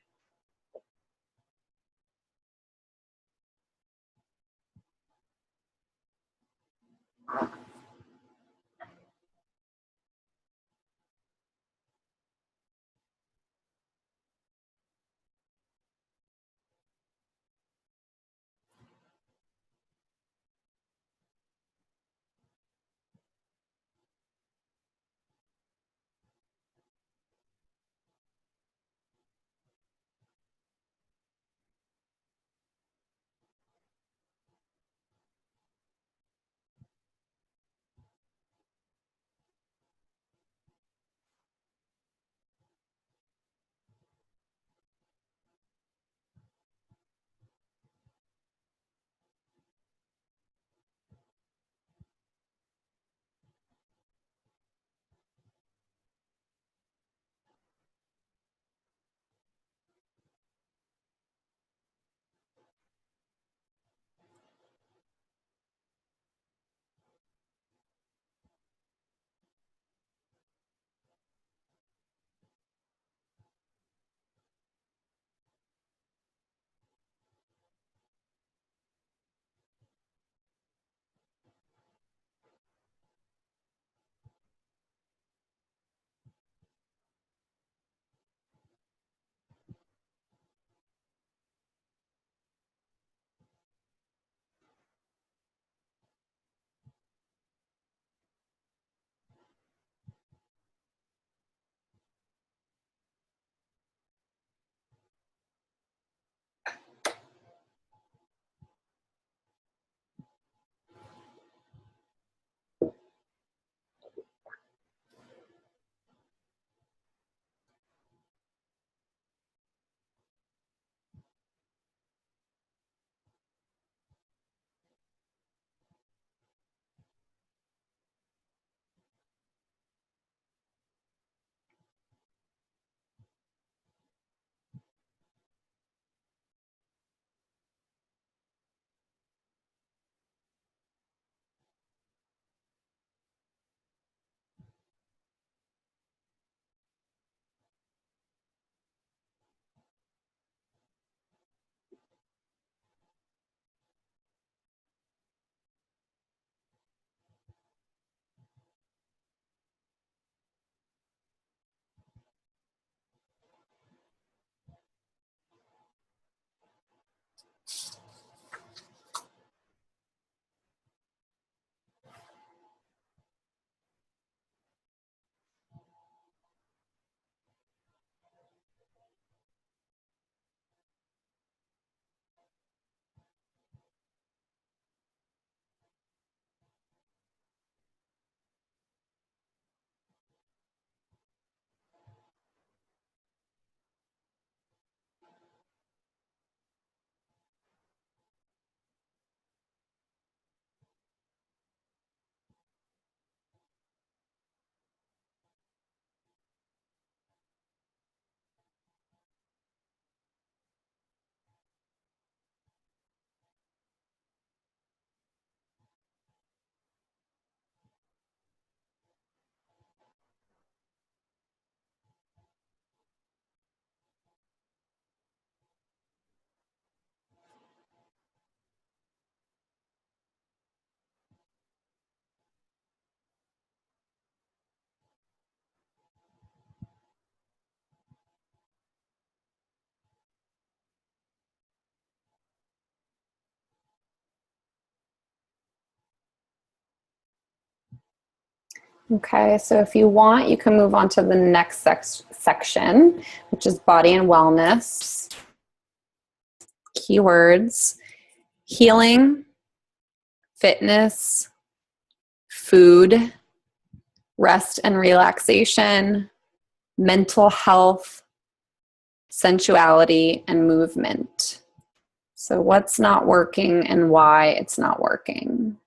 Okay, so if you want, you can move on to the next section, which is body and wellness. Keywords: healing, fitness, food, rest and relaxation, mental health, sensuality, and movement. So what's not working and why it's not working?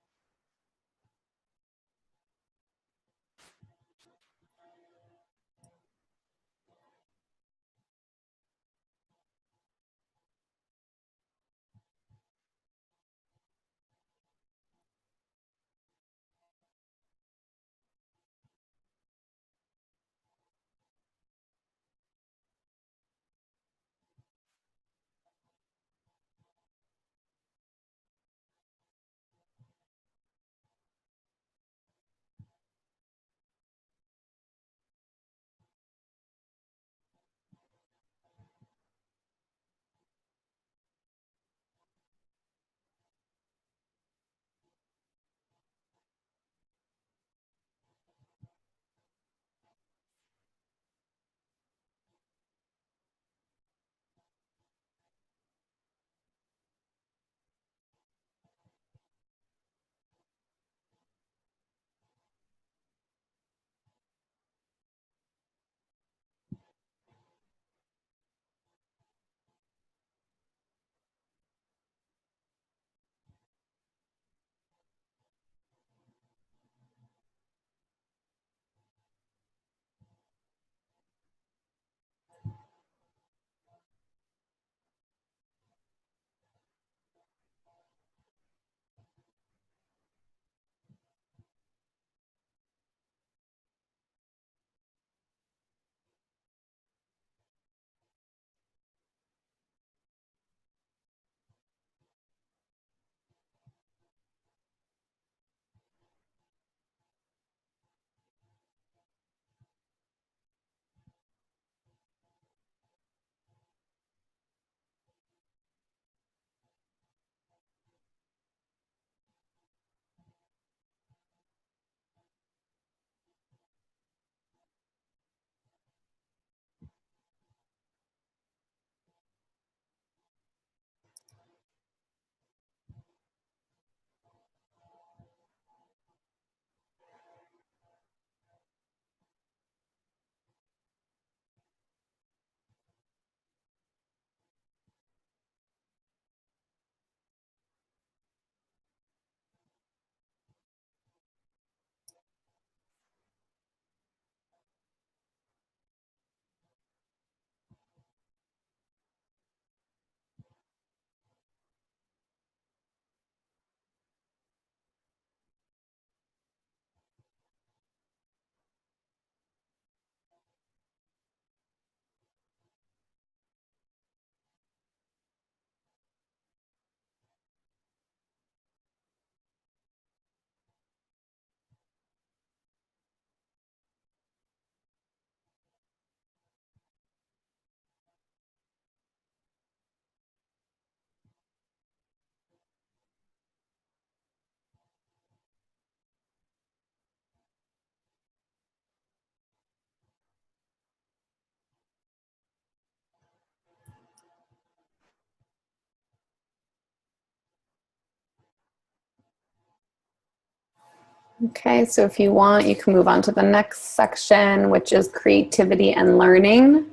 Okay, so if you want, you can move on to the next section, which is creativity and learning.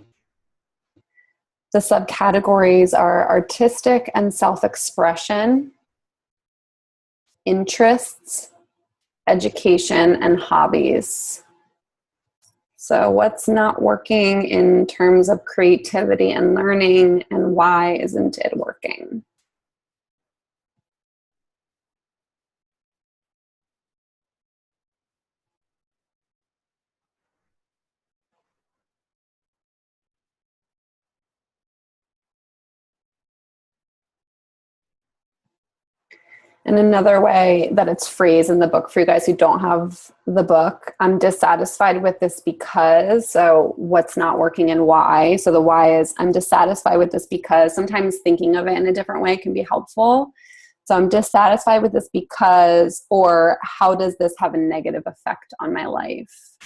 The subcategories are artistic and self-expression, interests, education, and hobbies. So what's not working in terms of creativity and learning, and why isn't it working? And another way that it's phrased in the book for you guys who don't have the book, I'm dissatisfied with this because, so what's not working and why. So the why is I'm dissatisfied with this because sometimes thinking of it in a different way can be helpful. So I'm dissatisfied with this because, or how does this have a negative effect on my life?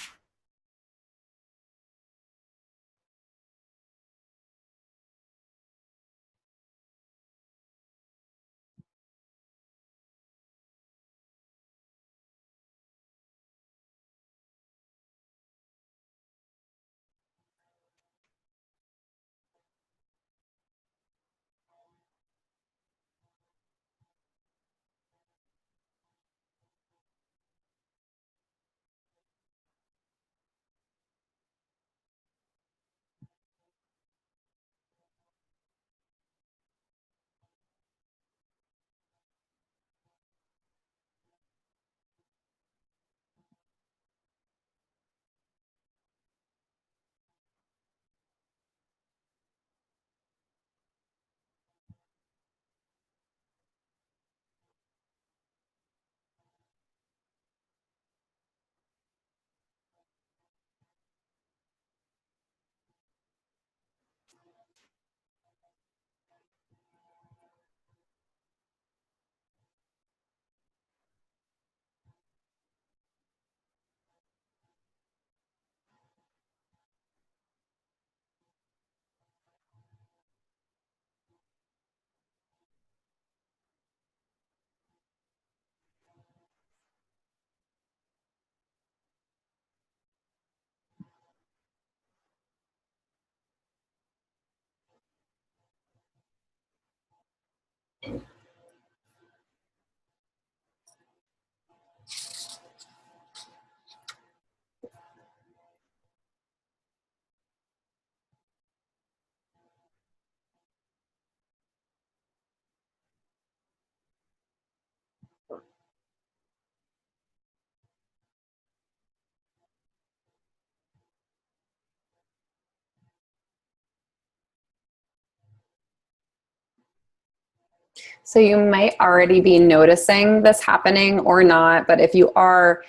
So you might already be noticing this happening or not, but if you are,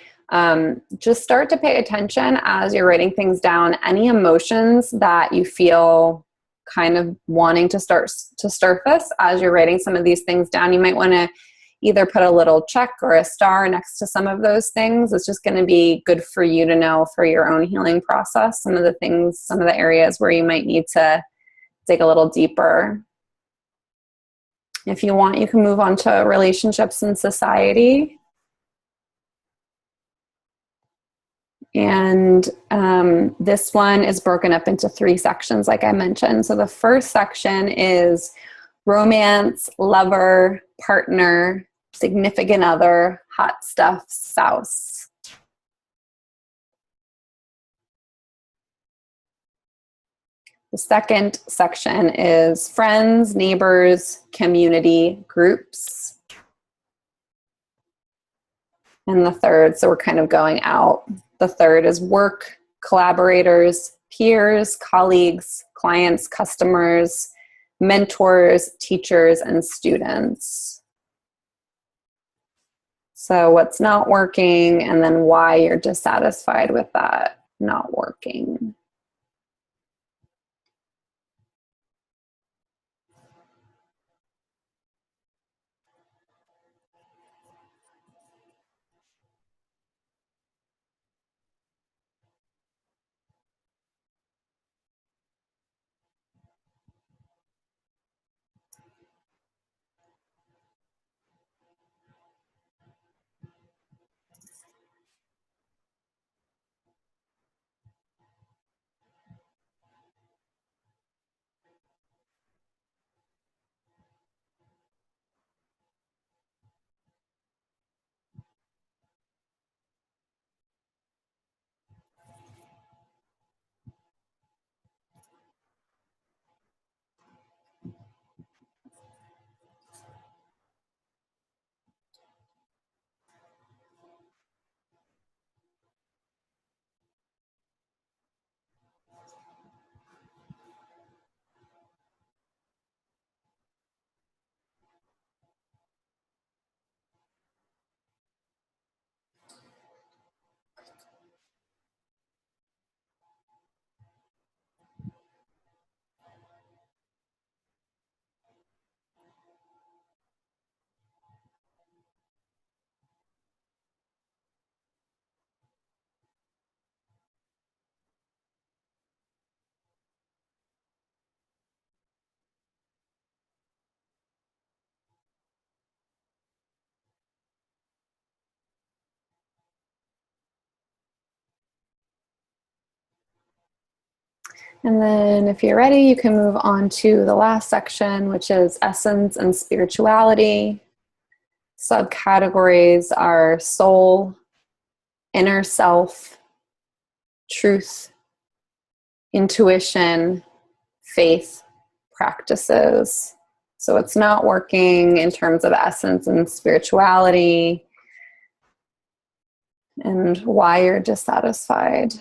just start to pay attention as you're writing things down. Any emotions that you feel kind of wanting to start to surface as you're writing some of these things down, you might want to either put a little check or a star next to some of those things. It's just going to be good for you to know for your own healing process, some of the things, some of the areas where you might need to dig a little deeper. If you want, you can move on to relationships and society. And this one is broken up into 3 sections, like I mentioned. So the first section is romance, lover, partner, significant other, hot stuff, spouse. The second section is friends, neighbors, community, groups. And the third, so we're kind of going out. The third is work, collaborators, peers, colleagues, clients, customers, mentors, teachers, and students. So what's not working, and then why you're dissatisfied with that not working. And then if you're ready, you can move on to the last section, which is essence and spirituality. Subcategories are soul, inner self, truth, intuition, faith, practices. So it's not working in terms of essence and spirituality and why you're dissatisfied.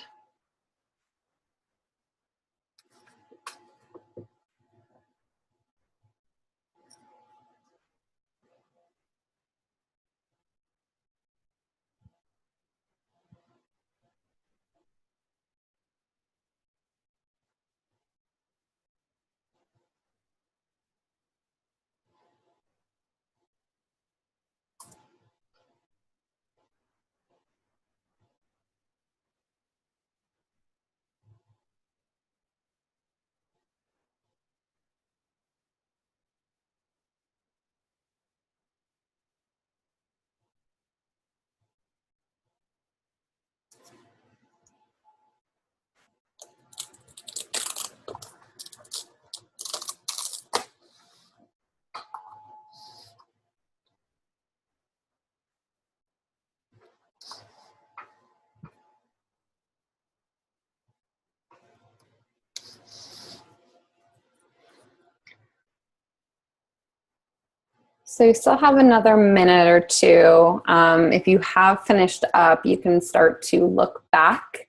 So you still have another minute or two. If you have finished up, you can start to look back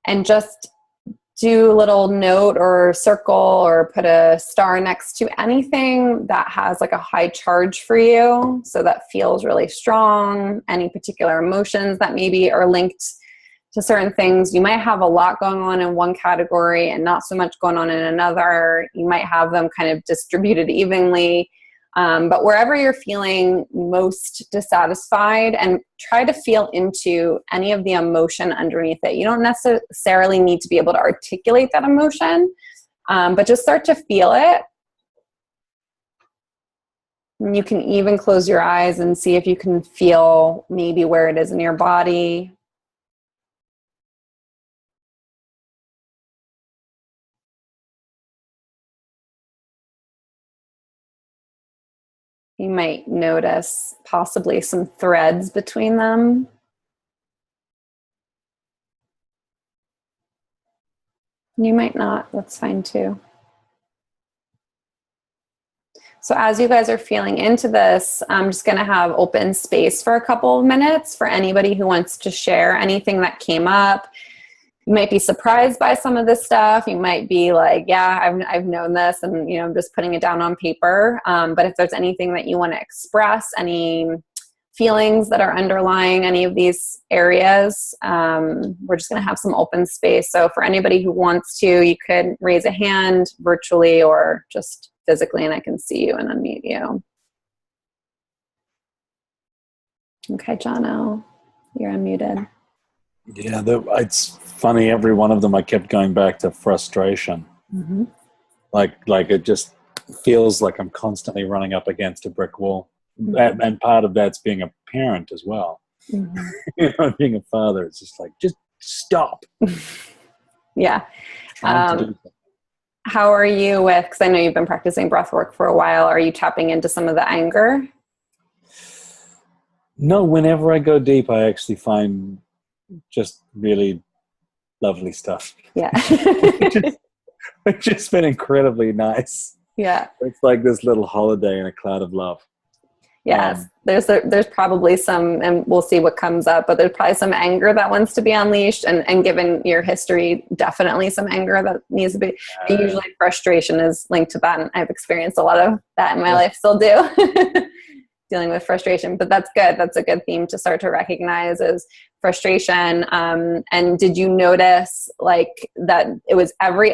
and just do a little note or circle or put a star next to anything that has like a high charge for you. So that feels really strong. Any particular emotions that maybe are linked to certain things. You might have a lot going on in one category and not so much going on in another. You might have them kind of distributed evenly. But wherever you're feeling most dissatisfied, and try to feel into any of the emotion underneath it. You don't necessarily need to be able to articulate that emotion, but just start to feel it. And you can even close your eyes and see if you can feel maybe where it is in your body. You might notice possibly some threads between them. You might not, that's fine too. So as you guys are feeling into this, I'm just going to have open space for a couple of minutes for anybody who wants to share anything that came up. You might be surprised by some of this stuff. You might be like, yeah, I've known this, and I'm just putting it down on paper. But if there's anything that you want to express, any feelings that are underlying any of these areas, we're just going to have some open space. So for anybody who wants to, you could raise a hand virtually or just physically, and I can see you and unmute you. Okay, Jono, you're unmuted. Yeah, it's funny. Every one of them, I kept going back to frustration. Mm-hmm. Like it just feels like I'm constantly running up against a brick wall. Mm-hmm. And part of that's being a parent as well. Mm-hmm. Being a father, it's just like, just stop. Yeah. How are you with, because I know you've been practicing breathwork for a while, are you tapping into some of the anger? No, whenever I go deep, I actually find just really lovely stuff. Yeah. It's just been incredibly nice. Yeah. It's like this little holiday in a cloud of love. Yes. There's probably some, and we'll see what comes up, but there's probably some anger that wants to be unleashed, and given your history, definitely some anger that needs to be, usually frustration is linked to that, and I've experienced a lot of that in my life, still do. Dealing with frustration, but that's good. That's a good theme to start to recognize is frustration. And did you notice like that it was every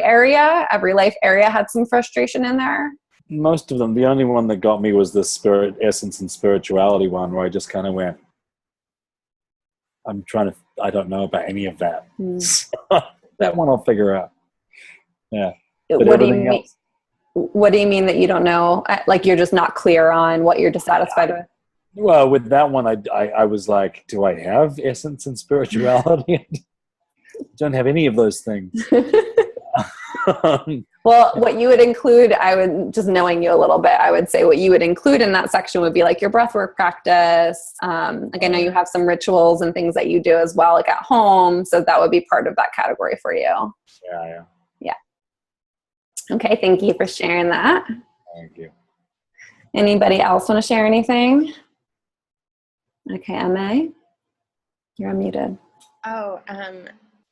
life area had some frustration in there? Most of them. The only one that got me was the spirit, essence, and spirituality one, where I just kind of went, I don't know about any of that. So, that one I'll figure out. Yeah. But what do you mean? What do you mean that you don't know? Like you're just not clear on what you're dissatisfied with? Well, with that one, I was like, do I have essence and spirituality? I don't have any of those things. Well, what you would include, I would, just knowing you a little bit, I would say what you would include in that section would be like your breathwork practice. Like I know you have some rituals and things that you do as well, like at home. So that would be part of that category for you. Yeah. Okay. Thank you for sharing that. Thank you. Anybody else want to share anything? Okay, Emma, you're unmuted. Oh,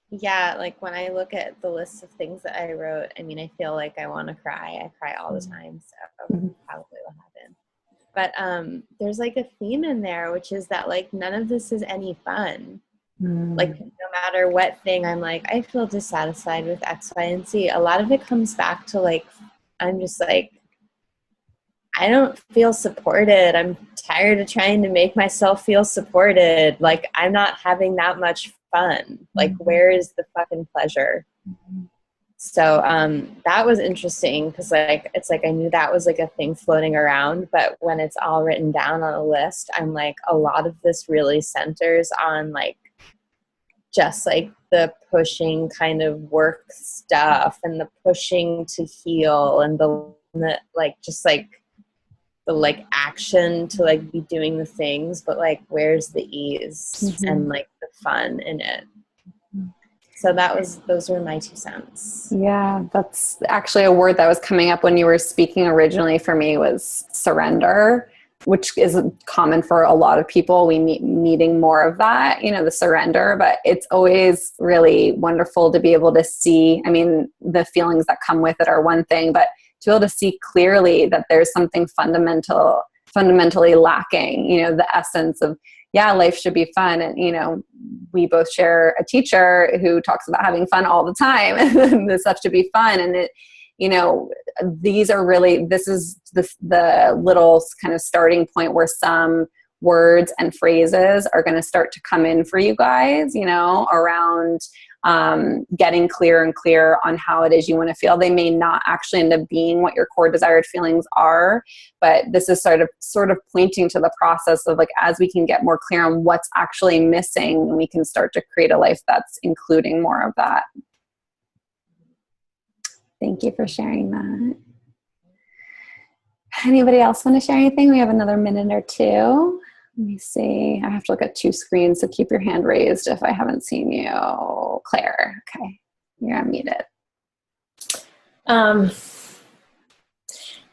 yeah, like when I look at the list of things that I wrote, I mean, I feel like I want to cry. I cry all the time, so probably will happen. But there's like a theme in there, which is that like none of this is any fun. Like no matter what thing, I'm like, I feel dissatisfied with X, Y, and Z. A lot of it comes back to like, I'm just like, I don't feel supported. I'm tired of trying to make myself feel supported. Like I'm not having that much fun. Like where is the fucking pleasure? So that was interesting because like it's like I knew that was like a thing floating around, but when it's all written down on a list, I'm like a lot of this really centers on like just like the pushing kind of work stuff and the pushing to heal and the like just like the like action to like be doing the things, but like where's the ease and like the fun in it. So those were my 2 cents. Yeah, that's actually a word that was coming up when you were speaking originally for me was surrender, which is common for a lot of people. We needing more of that, you know, the surrender, but it's always really wonderful to be able to see, I mean, the feelings that come with it are one thing, but to be able to see clearly that there's something fundamentally lacking, you know, the essence of, yeah, life should be fun. And, you know, we both share a teacher who talks about having fun all the time and this stuff should be fun. And it, you know, these are really, this is the little kind of starting point where some words and phrases are going to start to come in for you guys, you know, around getting clearer and clearer on how it is you want to feel. They may not actually end up being what your core desired feelings are, but this is sort of pointing to the process of like, as we can get more clear on what's actually missing, we can start to create a life that's including more of that. Thank you for sharing that. Anybody else want to share anything? We have another minute or two. Let me see. I have to look at 2 screens, so keep your hand raised if I haven't seen you. Claire, okay. You're unmuted.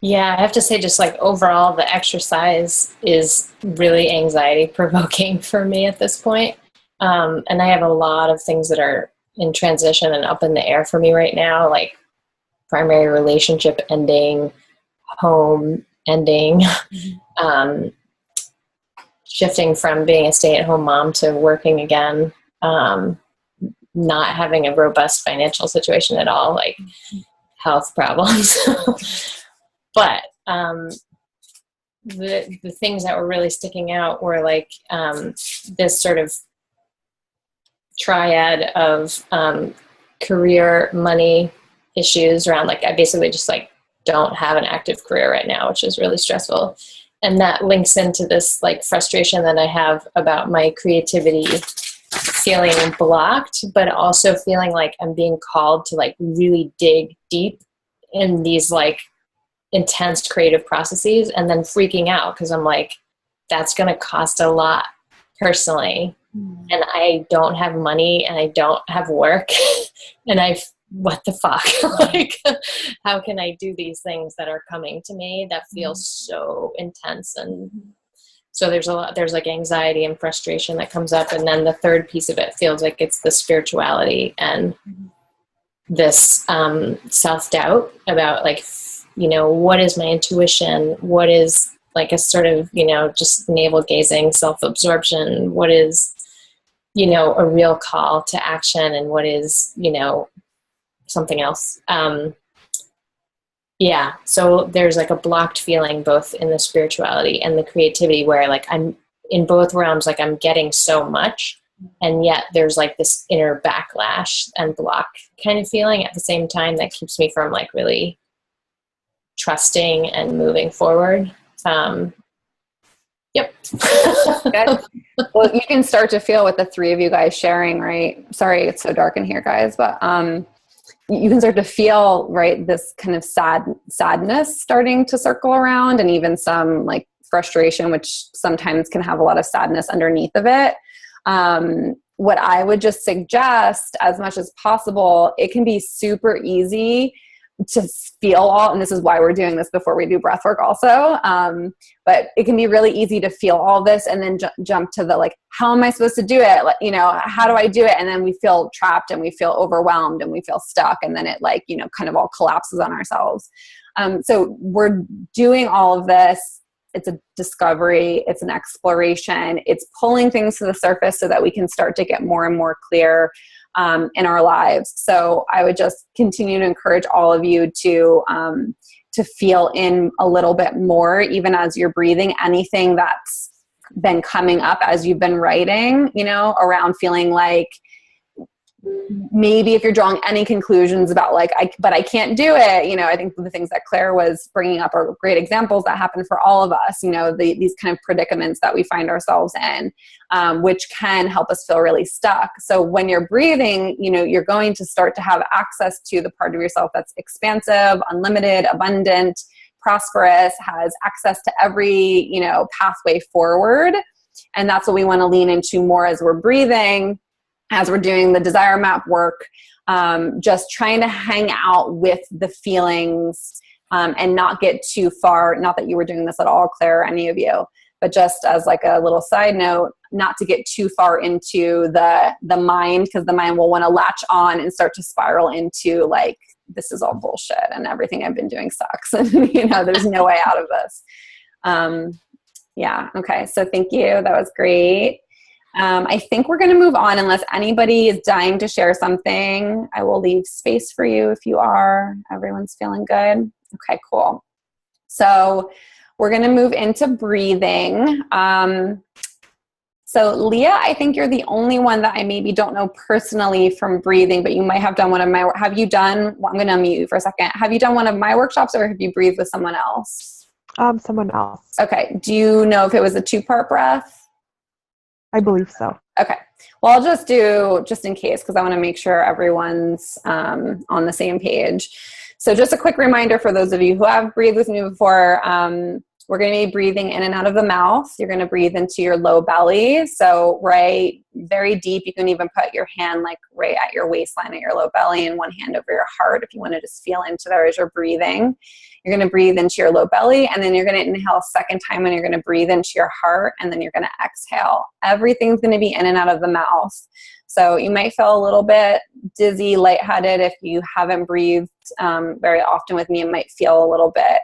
Yeah, I have to say just like overall the exercise is really anxiety provoking for me at this point. And I have a lot of things that are in transition and up in the air for me right now, like primary relationship ending, home ending, shifting from being a stay-at-home mom to working again, not having a robust financial situation at all, like health problems. But the things that were really sticking out were like this sort of triad of career, money issues around like I basically just like don't have an active career right now, which is really stressful. And that links into this like frustration that I have about my creativity feeling blocked, but also feeling like I'm being called to like really dig deep in these like intense creative processes and then freaking out because I'm like, that's going to cost a lot personally. And I don't have money and I don't have work and what the fuck? Like, how can I do these things that are coming to me that feel so intense? And so there's like anxiety and frustration that comes up. And then the third piece of it feels like it's the spirituality and this self-doubt about like, you know, what is my intuition? What is like a sort of, you know, just navel gazing, self-absorption? What is, you know, a real call to action and what is, you know, something else. Yeah. So there's like a blocked feeling both in the spirituality and the creativity where like I'm in both realms, like I'm getting so much and yet there's like this inner backlash and block kind of feeling at the same time that keeps me from like really trusting and moving forward. Yep. Good. Well, you can start to feel what the 3 of you guys sharing, right? Sorry, it's so dark in here, guys, but you can start to feel, right, this kind of sadness starting to circle around, and even some like frustration, which sometimes can have a lot of sadness underneath of it. What I would just suggest, as much as possible, it can be super easy to feel all, and this is why we're doing this before we do breath work also. But it can be really easy to feel all this and then jump to the like, how am I supposed to do it? Like, you know, how do I do it? And then we feel trapped and we feel overwhelmed and we feel stuck. And then it like, you know, kind of all collapses on ourselves. So we're doing all of this. It's a discovery. It's an exploration. It's pulling things to the surface so that we can start to get more and more clear in our lives. So I would just continue to encourage all of you to feel in a little bit more, even as you're breathing, anything that's been coming up as you've been writing, you know, around feeling like, maybe if you're drawing any conclusions about like, but I can't do it. You know, I think the things that Claire was bringing up are great examples that happen for all of us, you know, these kind of predicaments that we find ourselves in, which can help us feel really stuck. So when you're breathing, you know, you're going to start to have access to the part of yourself that's expansive, unlimited, abundant, prosperous, has access to every, you know, pathway forward. And that's what we want to lean into more as we're breathing, as we're doing the desire map work, just trying to hang out with the feelings and not get too far. Not that you were doing this at all, Claire, or any of you, but just as like a little side note, not to get too far into the mind, because the mind will want to latch on and start to spiral into like, this is all bullshit and everything I've been doing sucks. And, you know, there's no way out of this. Yeah. Okay. So thank you. That was great. I think we're going to move on unless anybody is dying to share something. I will leave space for you if you are. Everyone's feeling good. Okay, cool. So we're going to move into breathing. So Leah, I think you're the only one that I maybe don't know personally from breathing, but you might have done one of my, have you done, well, I'm going to unmute you for a second. Have you done one of my workshops or have you breathed with someone else? Someone else. Okay. Do you know if it was a 2-part breath? I believe so. Okay. Well, I'll just do, just in case, because I want to make sure everyone's on the same page. So just a quick reminder for those of you who have breathed with me before, we're going to be breathing in and out of the mouth. You're going to breathe into your low belly. So right, very deep. You can even put your hand like right at your waistline at your low belly and one hand over your heart if you want to just feel into there as you're breathing. You're going to breathe into your low belly, and then you're going to inhale a second time, and you're going to breathe into your heart, and then you're going to exhale. Everything's going to be in and out of the mouth. So you might feel a little bit dizzy, lightheaded. If you haven't breathed very often with me, it might feel a little bit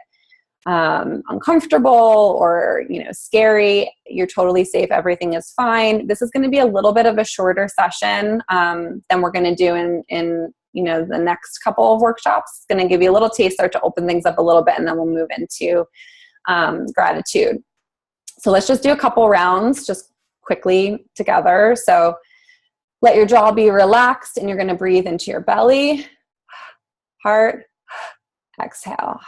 uncomfortable or, you know, scary. You're totally safe. Everything is fine. This is going to be a little bit of a shorter session than we're going to do in you know, the next couple of workshops. It's going to give you a little taste, start to open things up a little bit, and then we'll move into gratitude. So let's just do a couple rounds just quickly together. So let your jaw be relaxed, and you're going to breathe into your belly, heart, exhale.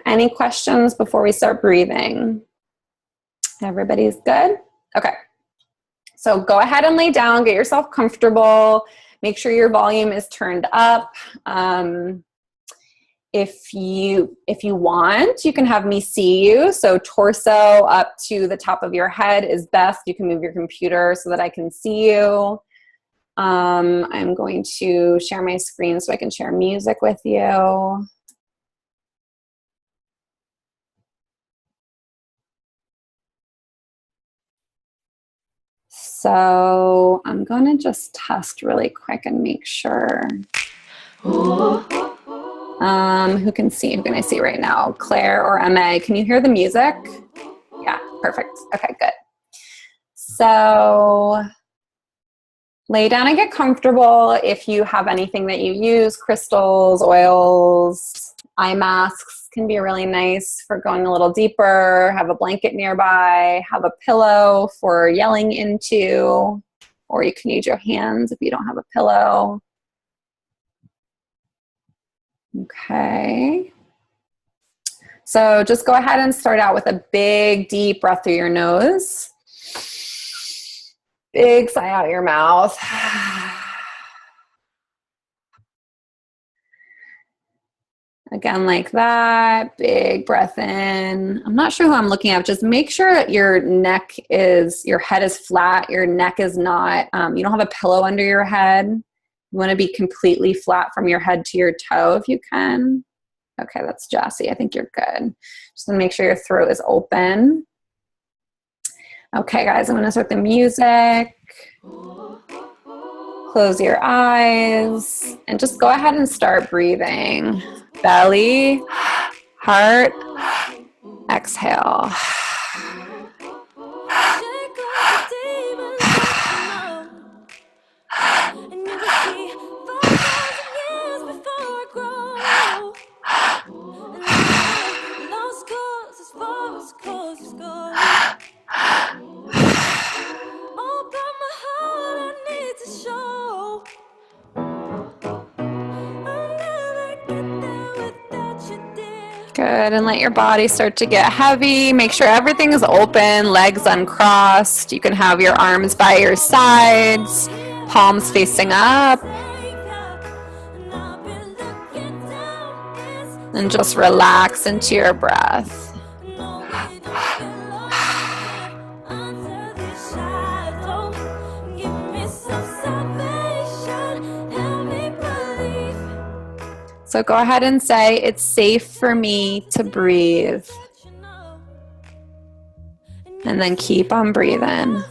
Any questions before we start breathing? Everybody's good? Okay. So go ahead and lay down, get yourself comfortable. Make sure your volume is turned up. If you want, you can have me see you. So torso up to the top of your head is best. You can move your computer so that I can see you. I'm going to share my screen so I can share music with you. So I'm going to just test really quick and make sure. Who can see? Who can I see right now? Claire or MA? Can you hear the music? Yeah, perfect. Okay, good. So lay down and get comfortable. If you have anything that you use, crystals, oils, eye masks can be really nice for going a little deeper. Have a blanket nearby. Have a pillow for yelling into, or you can use your hands if you don't have a pillow. Okay. So just go ahead and start out with a big, deep breath through your nose. Big sigh out your mouth. Again, like that. Big breath in. I'm not sure who I'm looking at. Just make sure your head is flat. Your neck is not, you don't have a pillow under your head. You want to be completely flat from your head to your toe if you can. Okay, that's Jassy. I think you're good. Just want to make sure your throat is open. Okay, guys, I'm going to start the music. Close your eyes and just go ahead and start breathing. Belly, heart, exhale. Good, and let your body start to get heavy. Make sure everything is open, legs uncrossed. You can have your arms by your sides, palms facing up. And just relax into your breath. So go ahead and say, it's safe for me to breathe. And then keep on breathing.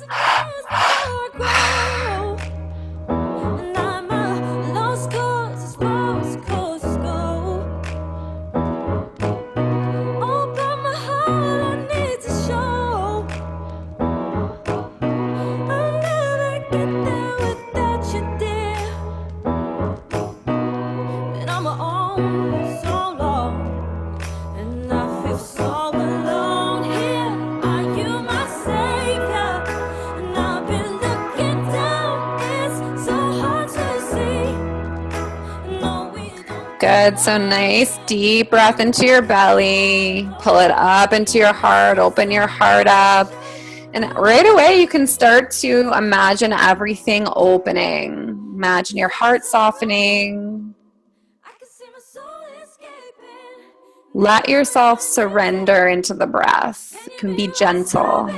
Good, so nice deep breath into your belly, pull it up into your heart, open your heart up, and right away you can start to imagine everything opening. Imagine your heart softening. Let yourself surrender into the breath. It can be gentle.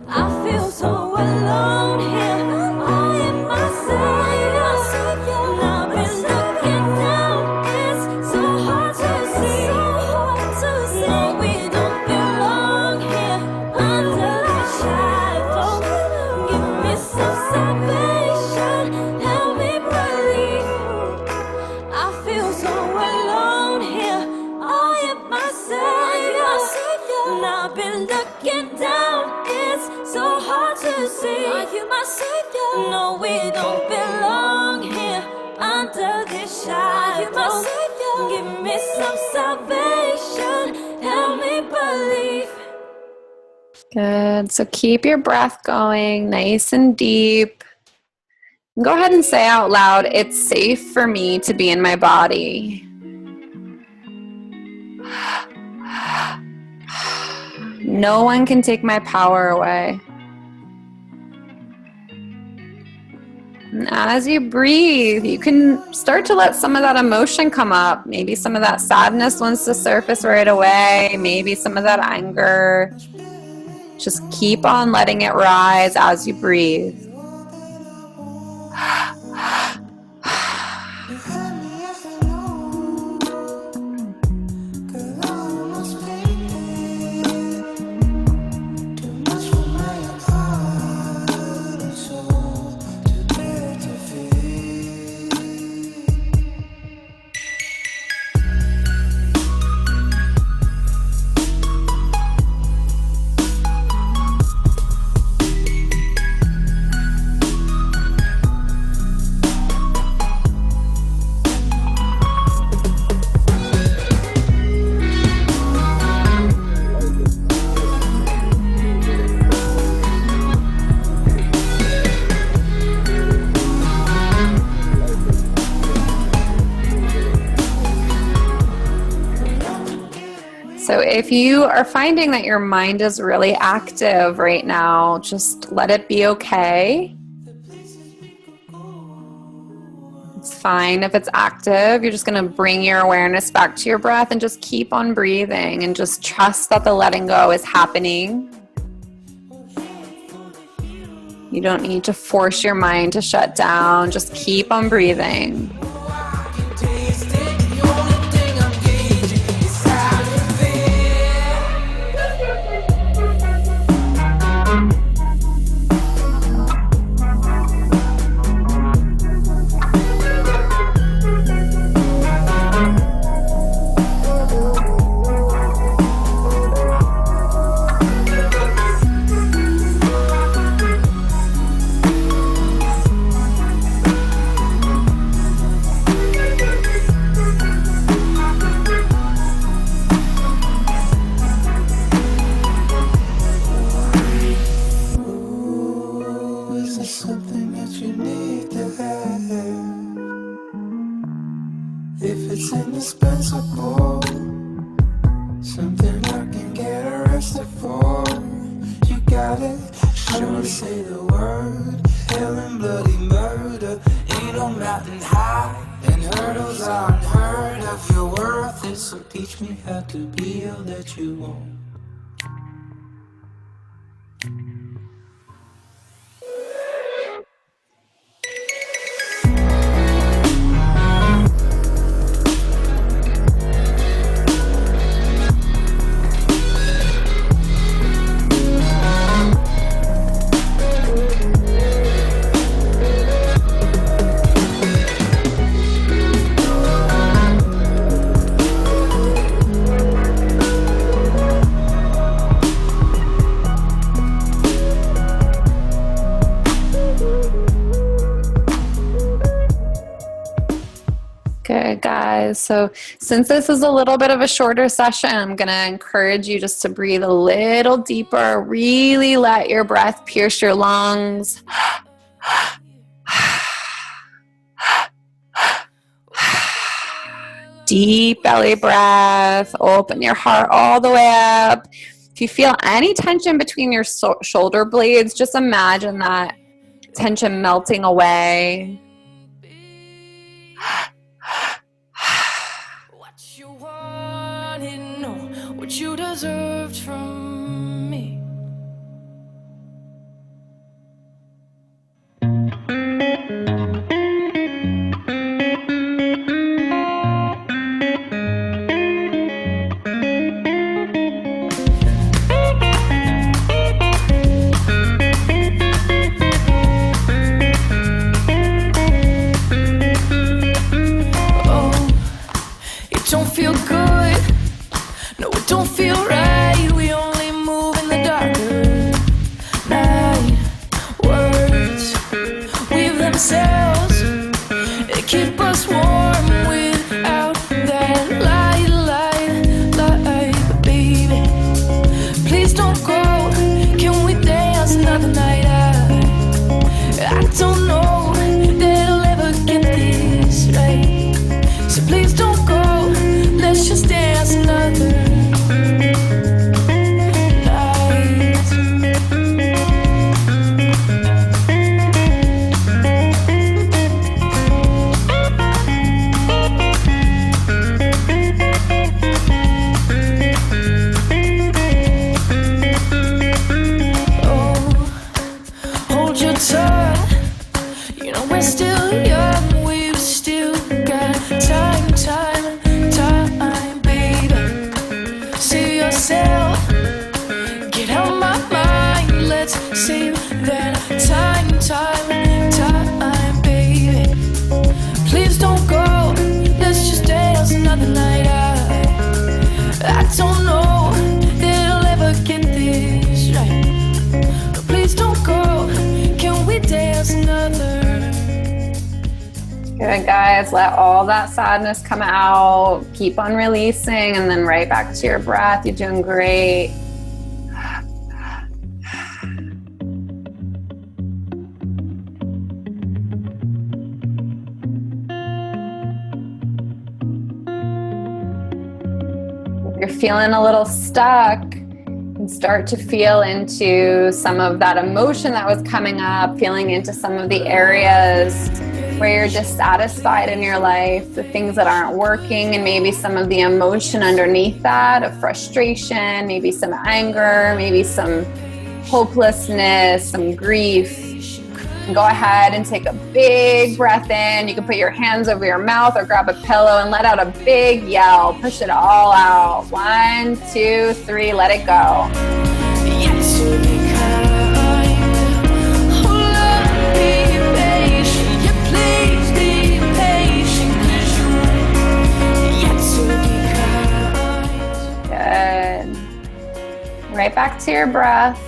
I feel so alone here. I am myself. And I've been looking down. It's so hard to see. No, we don't belong here under the shadow. Give me some salvation. Help me believe. I feel so alone here. I am myself. And I've been looking down. So hard to see. Are you my savior? No, we don't belong here under this shadow. Are you my savior? Give me some salvation. Help me believe. Good. So keep your breath going nice and deep. Go ahead and say out loud, it's safe for me to be in my body. No one can take my power away. And as you breathe, you can start to let some of that emotion come up. Maybe some of that sadness wants to surface right away. Maybe some of that anger. Just keep on letting it rise as you breathe. So if you are finding that your mind is really active right now, just let it be okay. It's fine if it's active. You're just going to bring your awareness back to your breath and just keep on breathing and just trust that the letting go is happening. You don't need to force your mind to shut down. Just keep on breathing. Good, guys. So since this is a little bit of a shorter session, I'm going to encourage you just to breathe a little deeper. Really let your breath pierce your lungs. Deep belly breath. Open your heart all the way up. If you feel any tension between your shoulder blades, just imagine that tension melting away. What you wanted, know what you deserved from me. Don't feel good, no it don't feel right. We only move in the darker night. Words weave themselves, they keep us warm without that light. But baby, please don't go. Can we dance another night out? I don't know that I'll ever get this right, so please don't go. Let's just dance another night. Oh, hold your tongue. You know we're still young, we've still got time. Get out my mind, let's save that time, baby. Please don't go, let's just dance another night. I don't know that I'll ever get this right, but please don't go, can we dance another? Good, guys. Let all that sadness come out. Keep on releasing and then right back to your breath. You're doing great. you're feeling a little stuck, and start to feel into some of that emotion that was coming up, feeling into some of the areas where you're dissatisfied in your life, the things that aren't working, and maybe some of the emotion underneath that of frustration, maybe some anger, maybe some hopelessness, some grief. And go ahead and take a big breath in. You can put your hands over your mouth or grab a pillow and let out a big yell. Push it all out. 1, 2, 3, let it go. Good. Right back to your breath.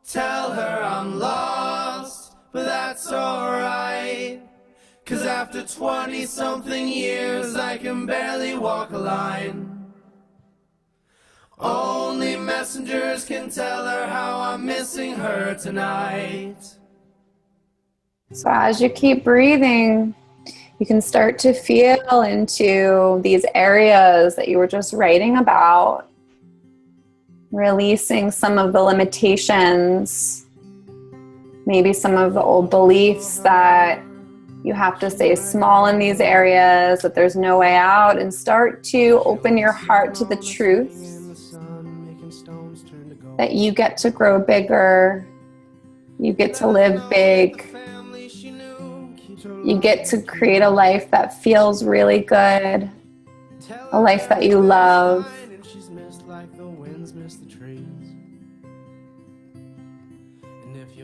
Tell her I'm lost, but that's alright. 'Cause after 20-something years, I can barely walk a line. Only messengers can tell her how I'm missing her tonight. So as you keep breathing, you can start to feel into these areas that you were just writing about, releasing some of the limitations, maybe some of the old beliefs that you have to stay small in these areas, that there's no way out, and start to open your heart to the truth that you get to grow bigger, you get to live big, you get to create a life that feels really good, a life that you love.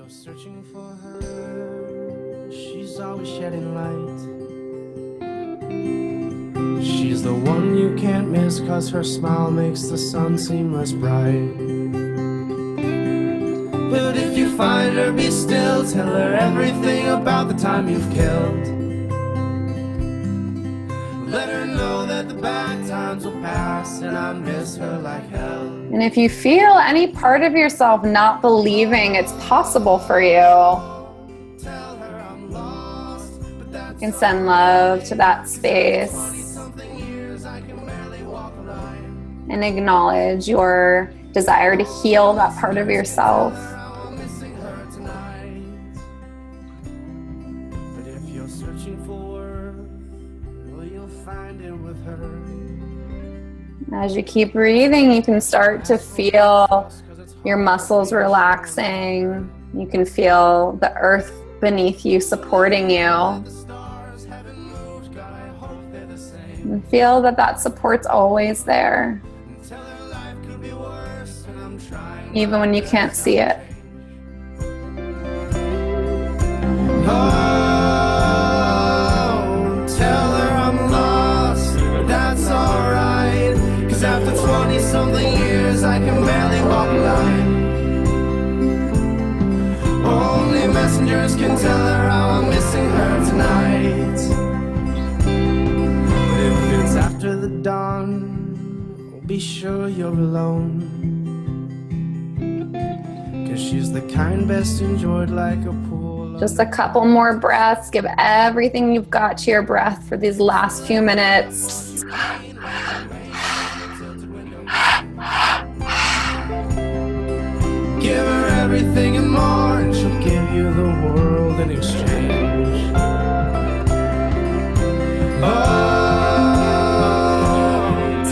Searching for her, she's always shedding light. She's the one you can't miss, 'cause her smile makes the sun seem less bright. But if you find her, be still, tell her everything about the time you've killed. Let her know that the bad times will pass, and I miss her like hell. And if you feel any part of yourself not believing it's possible for you, you can send love to that space and acknowledge your desire to heal that part of yourself. But if you're searching for worth, well, you'll find it with her. As you keep breathing, you can start to feel your muscles relaxing. You can feel the earth beneath you supporting you. And feel that that support's always there, even when you can't see it. Tell her I'm lost, but that's alright. 'Cause after 20-something years, I can barely walk a line. Only messengers can tell her how I'm missing her tonight. But if it's after the dawn, be sure you're alone. 'Cause she's the kind best enjoyed like a pool. Just a couple more breaths. Give everything you've got to your breath for these last few minutes. Give her everything and more, and she'll give you the world in exchange. Oh,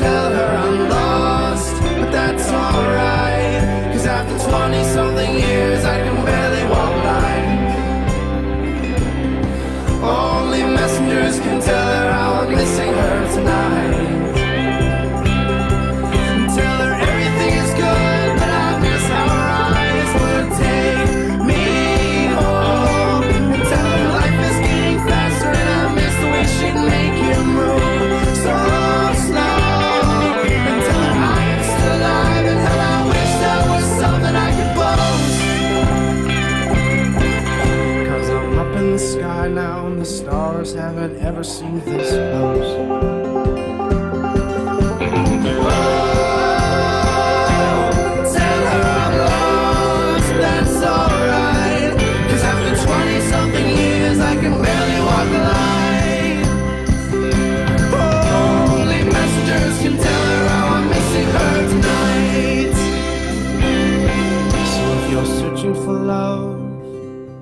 tell her I'm lost, but that's alright. 'Cause after 20-something years, I can barely walk line. Only messengers can tell her how I'm missing her tonight. Tell her everything is good, but I miss how her eyes would take me home. And tell her sky now, and the stars haven't ever seen this close. Tell her I'm lost, that's alright. 'Cause after 20-something years, I can barely walk the line. Only messengers can tell her how I'm missing her tonight. So if you're searching for love,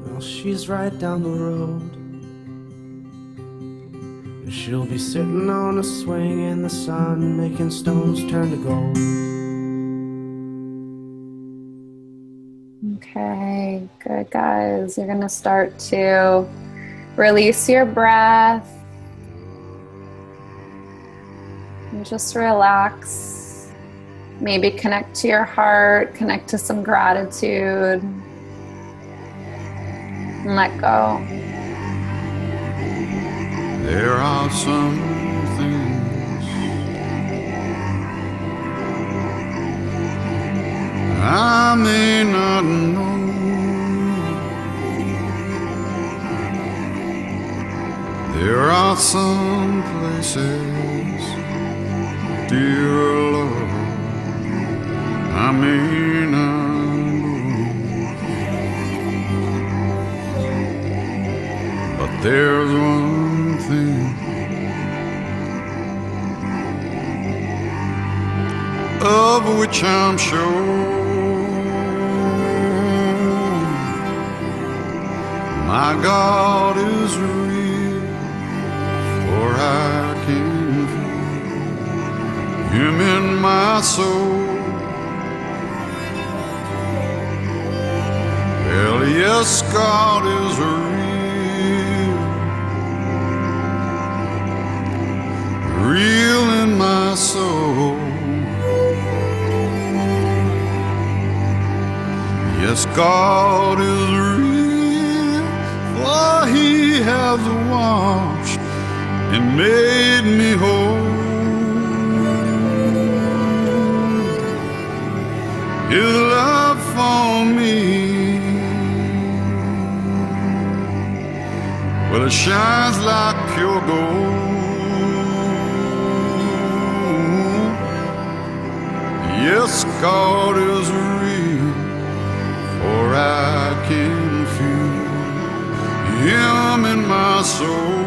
well, she's right down the road. And she'll be sitting on a swing in the sun, making stones turn to gold. Okay, good guys. You're going to start to release your breath and just relax. Maybe connect to your heart, connect to some gratitude, and let go. There are some things I may not know. There are some places, dear Lord, I may not go. But there's one thing of which I'm sure. My God is real, for I can feel Him in my soul. Well, yes, God is real, real in my soul. Yes, God is real, for He has washed and made me whole. His love for me, well, it shines like pure gold. Yes, God is real, for I can feel Him in my soul.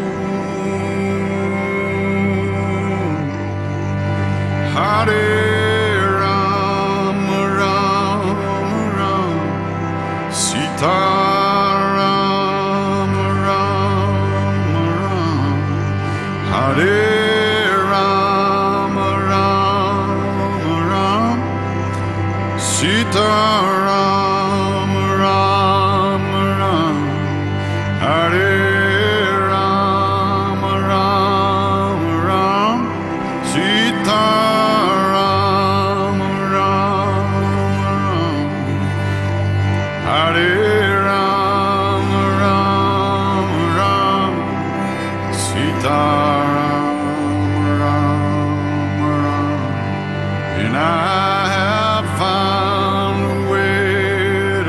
Hare Ram, Ram, Ram, Sita Ram, Ram, Ram, Hare Ram, Ram, Ram, Sita Ram, Ram, Ram, Hare Ram, Ram, Ram, Sita Ram, Ram, Ram, Hare Ram, Ram, Ram, Sita Ram, Ram. And I have found a way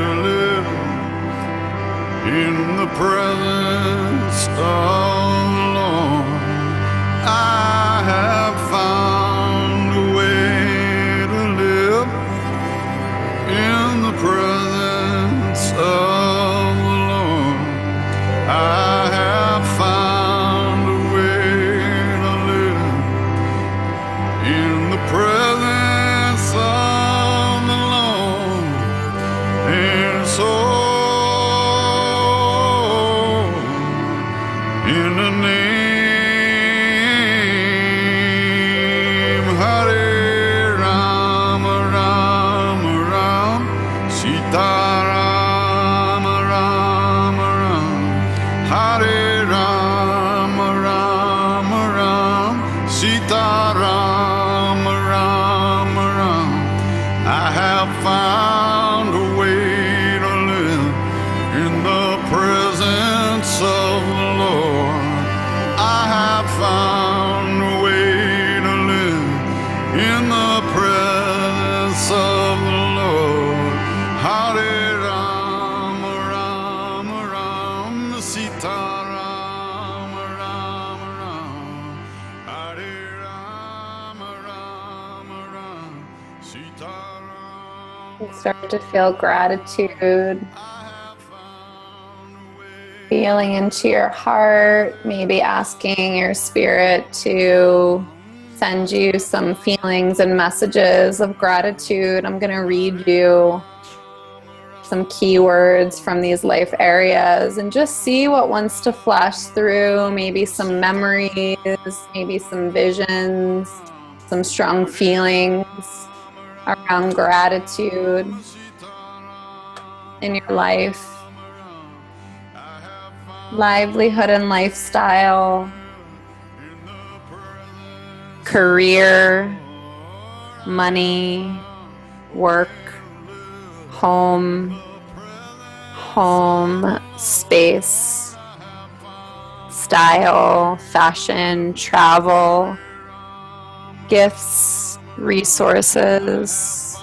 to live in the presence of the Lord. I have found a way to live in the presence of the Lord. I have found a way Start to feel gratitude, feeling into your heart, maybe asking your spirit to send you some feelings and messages of gratitude. I'm going to read you some keywords from these life areas and just see what wants to flash through. Maybe some memories, maybe some visions, some strong feelings around gratitude in your life. Livelihood and lifestyle, career, money, work, home, space, style, fashion, travel, gifts, resources,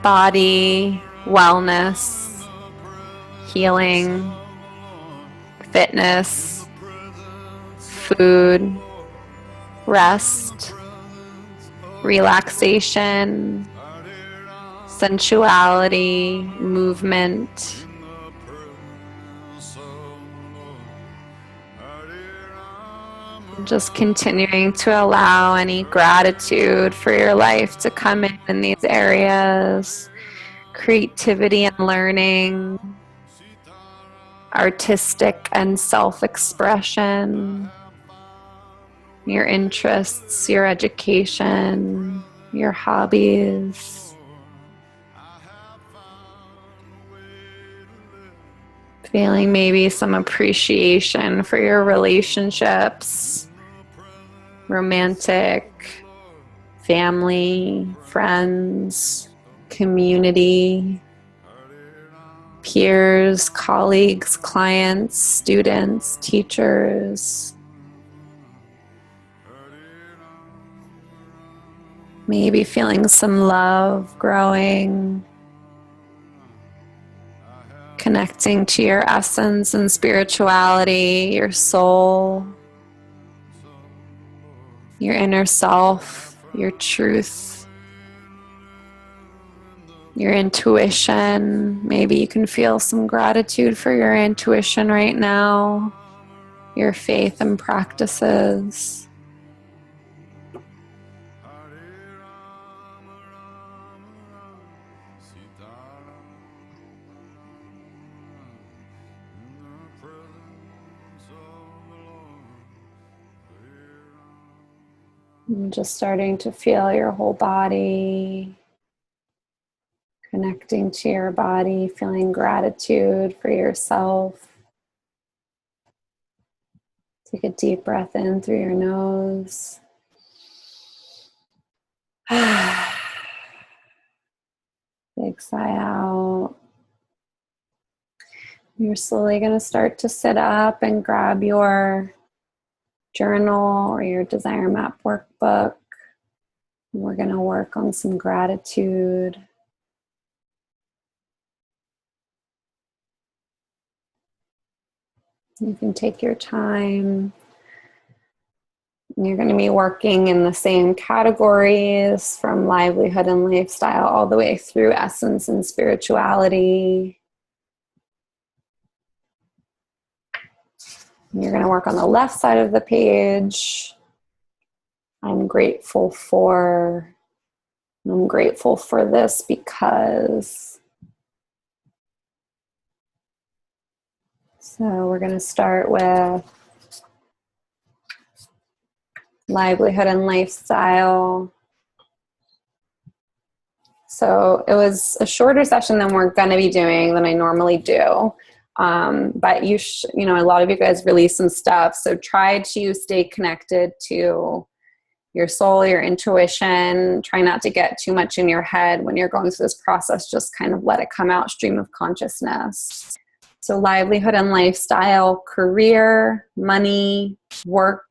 body, wellness, healing, fitness, food, rest, relaxation, sensuality, movement. Just continuing to allow any gratitude for your life to come in these areas. Creativity and learning, artistic and self-expression, your interests, your education, your hobbies. Feeling maybe some appreciation for your relationships, romantic, family, friends, community, peers, colleagues, clients, students, teachers. Maybe feeling some love growing, connecting to your essence and spirituality, your soul, your inner self, your truth, your intuition. Maybe you can feel some gratitude for your intuition right now, your faith and practices. And just starting to feel your whole body, connecting to your body, feeling gratitude for yourself. Take a deep breath in through your nose. Big sigh out. You're slowly going to start to sit up and grab your journal or your Desire Map workbook. We're going to work on some gratitude. You can take your time. You're going to be working in the same categories from livelihood and lifestyle all the way through essence and spirituality. You're going to work on the left side of the page. I'm grateful for this because. So we're going to start with livelihood and lifestyle. So it was a shorter session than we're going to be doing than I normally do. But a lot of you guys released some stuff. So try to stay connected to your soul, your intuition. Try not to get too much in your head when you're going through this process. Just kind of let it come out, stream of consciousness. So livelihood and lifestyle, career, money, work,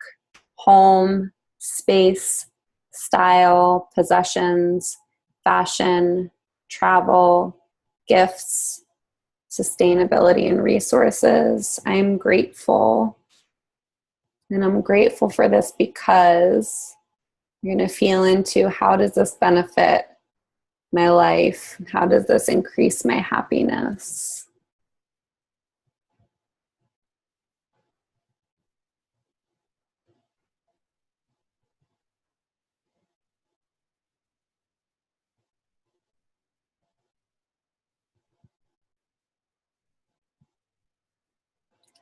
home, space, style, possessions, fashion, travel, gifts, sustainability, and resources. I'm grateful. And I'm grateful for this because you're going to feel into how does this benefit my life? How does this increase my happiness?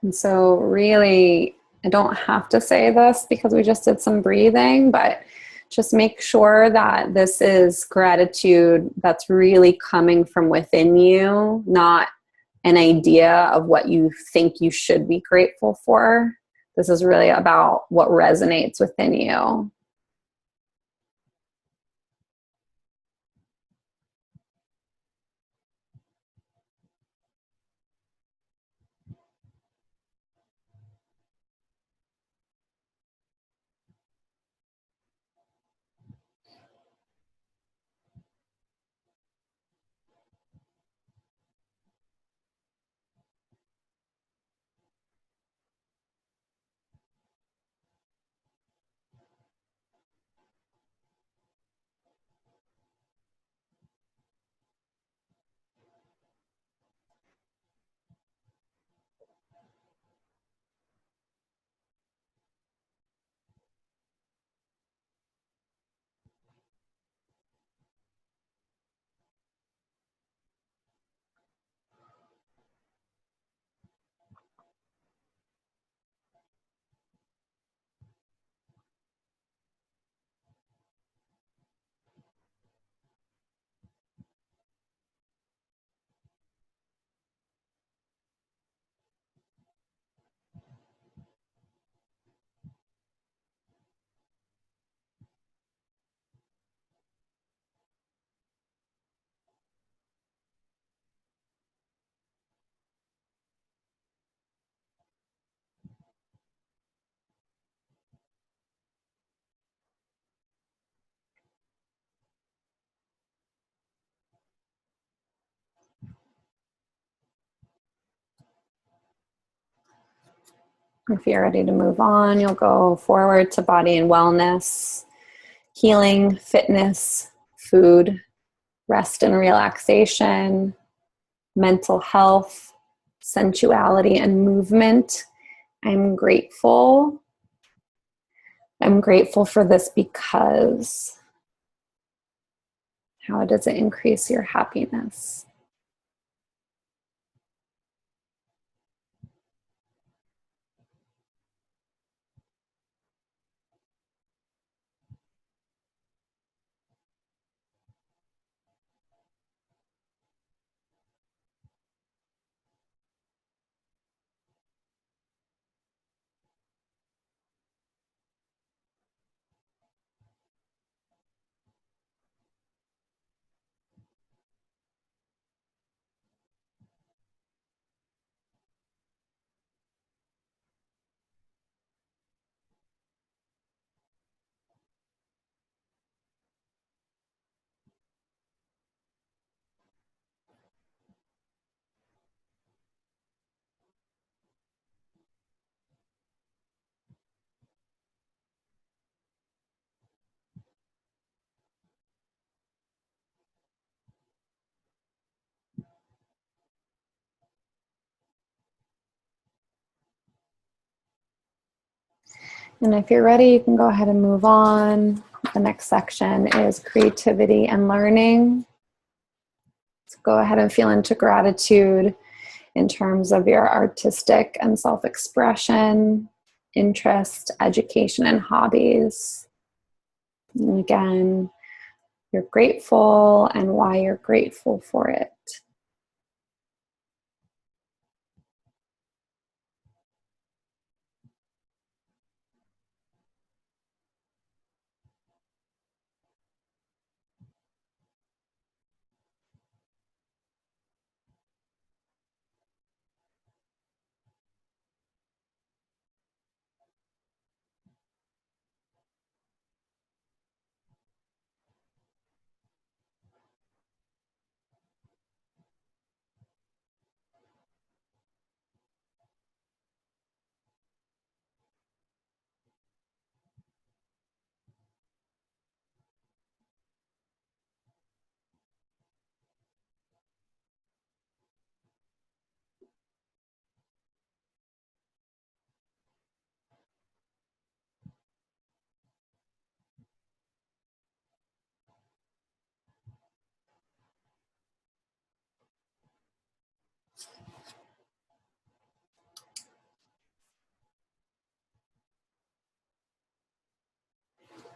And so really, I don't have to say this because we just did some breathing, but just make sure that this is gratitude that's really coming from within you, not an idea of what you think you should be grateful for. This is really about what resonates within you. If you're ready to move on, you'll go forward to body and wellness, healing, fitness, food, rest and relaxation, mental health, sensuality, and movement. I'm grateful. I'm grateful for this because how does it increase your happiness? And if you're ready, you can go ahead and move on. The next section is creativity and learning. So go ahead and feel into gratitude in terms of your artistic and self-expression, interest, education, and hobbies. And again, you're grateful and why you're grateful for it.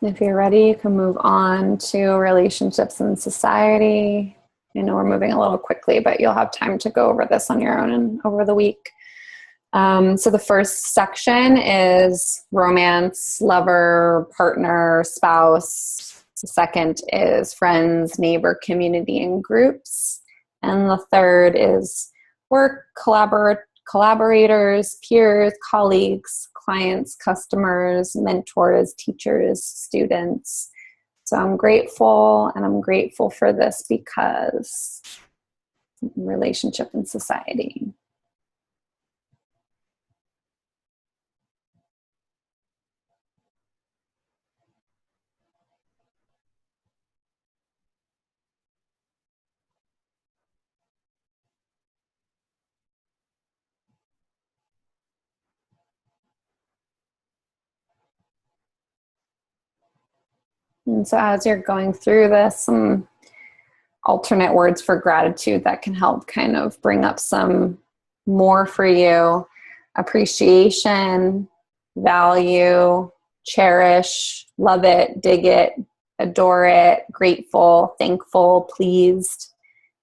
If you're ready, you can move on to relationships and society. I know we're moving a little quickly, but you'll have time to go over this on your own and over the week. So the first section is romance, lover, partner, spouse. The second is friends, neighbor, community, and groups. And the third is work, collaborators, peers, colleagues, clients, customers, mentors, teachers, students. So I'm grateful, and I'm grateful for this because relationship and society. And so as you're going through this, some alternate words for gratitude that can help kind of bring up some more for you: appreciation, value, cherish, love it, dig it, adore it, grateful, thankful, pleased,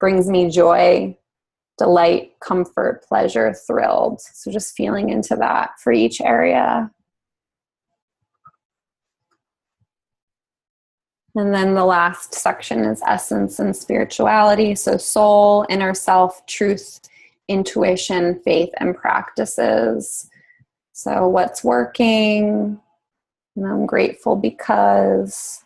brings me joy, delight, comfort, pleasure, thrilled. So just feeling into that for each area. And then the last section is essence and spirituality. So soul, inner self, truth, intuition, faith, and practices. So what's working? And I'm grateful because.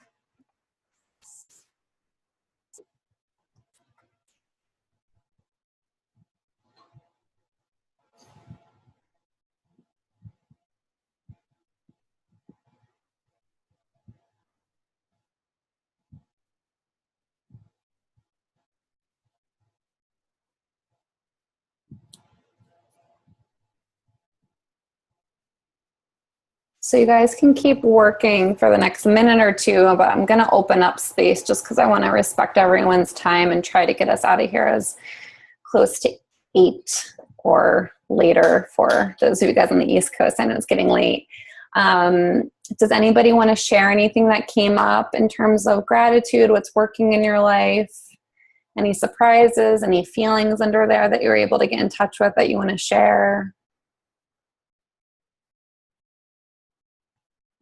So you guys can keep working for the next minute or two, but I'm going to open up space just because I want to respect everyone's time and try to get us out of here as close to 8 or later for those of you guys on the East Coast. I know it's getting late. Does anybody want to share anything that came up in terms of gratitude, what's working in your life? Any surprises, any feelings under there that you were able to get in touch with that you want to share?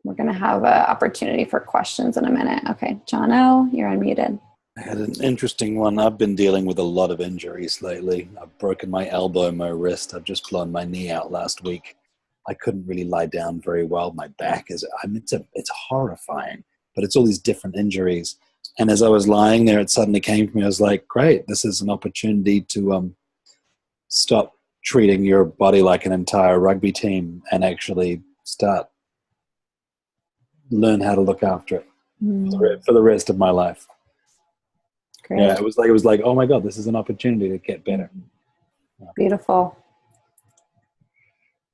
We're going to have an opportunity for questions in a minute. Okay, John O., you're unmuted. I had an interesting one. I've been dealing with a lot of injuries lately. I've broken my elbow, my wrist. I've just blown my knee out last week. I couldn't really lie down very well. My back is, it's horrifying, but it's all these different injuries. And as I was lying there, it suddenly came to me. I was like, great, this is an opportunity to stop treating your body like an entire rugby team and actually learn how to look after it for the rest of my life. Great. Yeah, it was like, oh my God, this is an opportunity to get better. Yeah. Beautiful.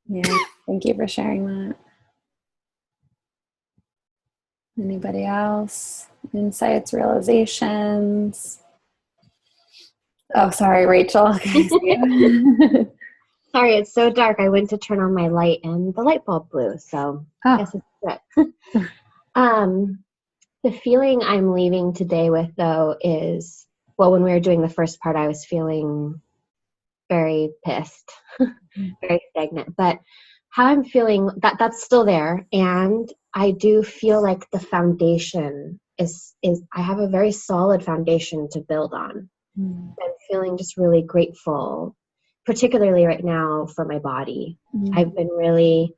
Yeah, thank you for sharing that. Anybody else? Insights, realizations? Oh, sorry, Rachel. Sorry, it's so dark. I went to turn on my light and the light bulb blew, so I guess it's good. The feeling I'm leaving today with, though, is, well, when we were doing the first part, I was feeling very pissed, very stagnant. But how I'm feeling, that's still there. And I do feel like the foundation is I have a very solid foundation to build on. I'm feeling just really grateful, particularly right now for my body. I've been really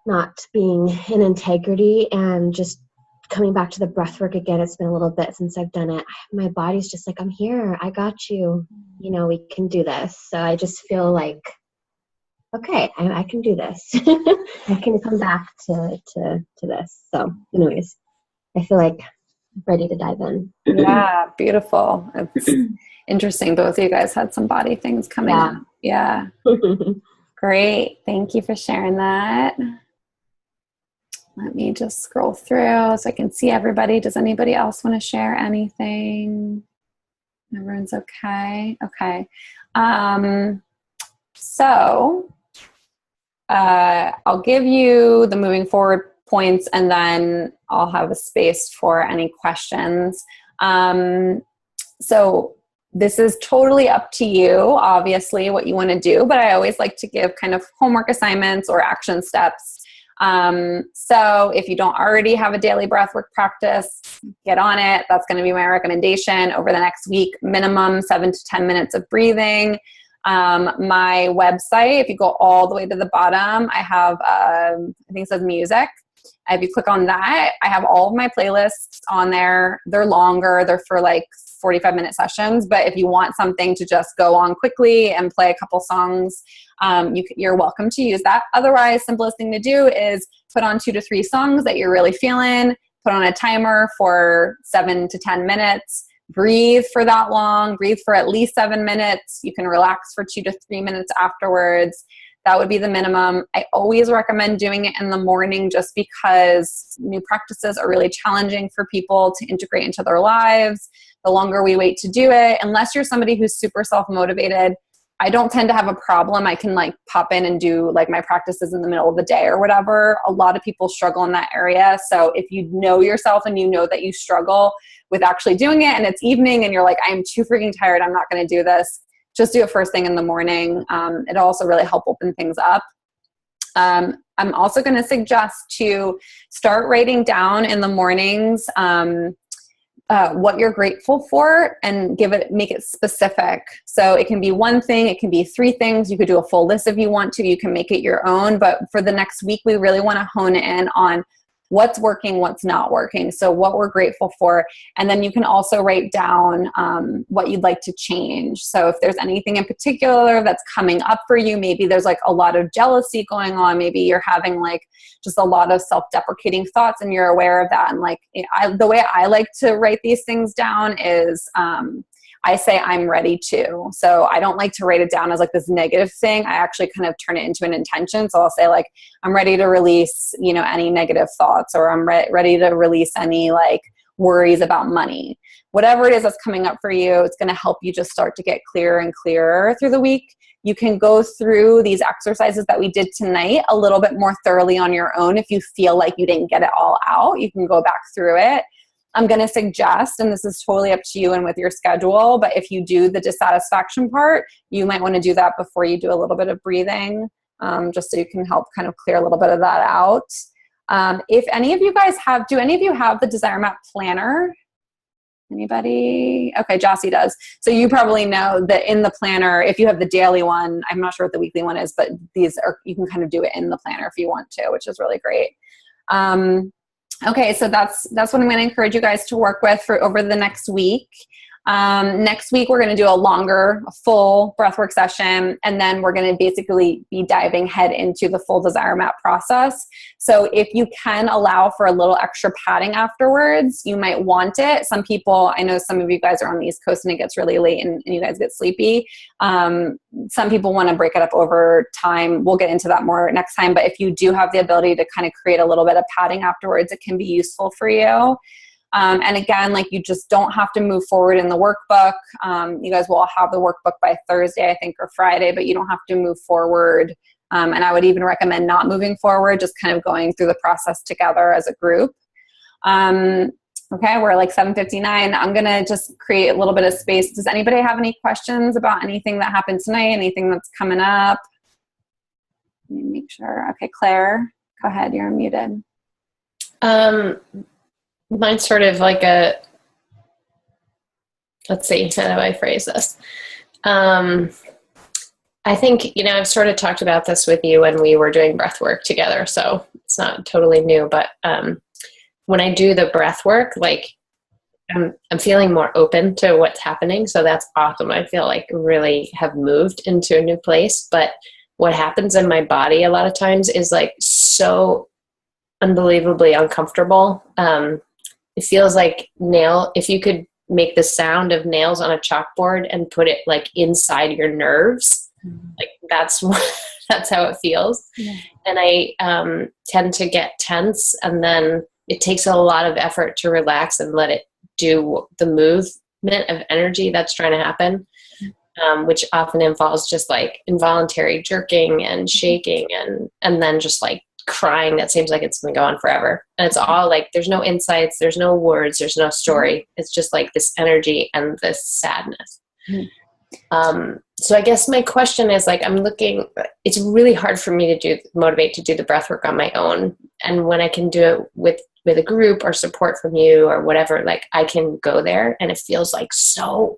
not being in integrity and just coming back to the breath work again. It's been a little bit since I've done it. My body's just like, I'm here. I got you. You know, we can do this. So I just feel like, okay, I can do this. I can come back to this. So anyways, I feel like I'm ready to dive in. Yeah, beautiful. It's interesting. Both of you guys had some body things coming up. Yeah. Great. Thank you for sharing that. Let me just scroll through so I can see everybody. Does anybody else want to share anything? Everyone's okay? Okay. So I'll give you the moving forward points, and then I'll have a space for any questions. So this is totally up to you, obviously, what you want to do, but I always like to give kind of homework assignments or action steps. So if you don't already have a daily breathwork practice, get on it. That's going to be my recommendation over the next week. Minimum 7 to 10 minutes of breathing. My website, if you go all the way to the bottom, I have, I think it says music. If you click on that, I have all of my playlists on there. They're longer. They're for like 45-minute sessions. But if you want something to just go on quickly and play a couple songs, you're welcome to use that. Otherwise, simplest thing to do is put on 2 to 3 songs that you're really feeling, put on a timer for 7 to 10 minutes, breathe for that long, breathe for at least 7 minutes. You can relax for 2 to 3 minutes afterwards. That would be the minimum. I always recommend doing it in the morning just because new practices are really challenging for people to integrate into their lives. The longer we wait to do it, unless you're somebody who's super self-motivated, I don't tend to have a problem. I can like pop in and do like my practices in the middle of the day or whatever. A lot of people struggle in that area. So if you know yourself and you know that you struggle with actually doing it and it's evening and you're like, I'm too freaking tired, I'm not going to do this, just do it first thing in the morning. It'll also really help open things up. I'm also going to suggest to start writing down in the mornings what you're grateful for and make it specific. So it can be one thing, it can be 3 things. You could do a full list if you want to. You can make it your own. But for the next week, we really want to hone in on what's working, what's not working. So what we're grateful for. And then you can also write down what you'd like to change. So if there's anything in particular that's coming up for you, maybe there's like a lot of jealousy going on. Maybe you're having like just a lot of self-deprecating thoughts and you're aware of that. And like the way I like to write these things down is I say I'm ready to. So I don't like to write it down as like this negative thing. I actually kind of turn it into an intention. So I'll say like, I'm ready to release, any negative thoughts, or I'm ready to release any like worries about money. Whatever it is that's coming up for you, it's going to help you just start to get clearer and clearer through the week. You can go through these exercises that we did tonight a little bit more thoroughly on your own. If you feel like you didn't get it all out, you can go back through it. I'm going to suggest, and this is totally up to you and with your schedule, but if you do the dissatisfaction part, you might want to do that before you do a little bit of breathing, just so you can help kind of clear a little bit of that out. If any of you guys do any of you have the Desire Map Planner? Anybody? Okay, Jossie does. So you probably know that in the planner, if you have the daily one, I'm not sure what the weekly one is, but you can kind of do it in the planner if you want to, which is really great. Okay, so that's what I'm going to encourage you guys to work with for over the next week. Next week, we're going to do a full breathwork session, and then we're going to basically be diving head into the full Desire Map process. So if you can allow for a little extra padding afterwards, you might want it. Some people, I know some of you guys are on the East Coast and it gets really late and you guys get sleepy. Some people want to break it up over time. We'll get into that more next time. But if you do have the ability to kind of create a little bit of padding afterwards, it can be useful for you. And again, like you just don't have to move forward in the workbook. You guys will all have the workbook by Thursday, I think, or Friday, but you don't have to move forward. And I would even recommend not moving forward, just kind of going through the process together as a group. Okay, we're like 7:59. I'm going to just create a little bit of space. Does anybody have any questions about anything that happened tonight, anything that's coming up? Let me make sure. Okay, Claire, go ahead. You're unmuted. Mine's sort of like let's see, how do I phrase this? I think, I've sort of talked about this with you when we were doing breath work together, so it's not totally new, but when I do the breath work, like I'm feeling more open to what's happening, so that's awesome. I feel like really have moved into a new place, but what happens in my body a lot of times is like so unbelievably uncomfortable. It feels like if you could make the sound of nails on a chalkboard and put it like inside your nerves, like that's how it feels. Yeah. And I tend to get tense, and then it takes a lot of effort to relax and let it do the movement of energy that's trying to happen, which often involves just like involuntary jerking and shaking and then just like crying that seems like it's going to go on forever. And it's all like, there's no insights, there's no words, there's no story. It's just like this energy and this sadness. So I guess my question is like, it's really hard for me to motivate to do the breath work on my own. And when I can do it with a group or support from you or whatever, like I can go there and it feels like so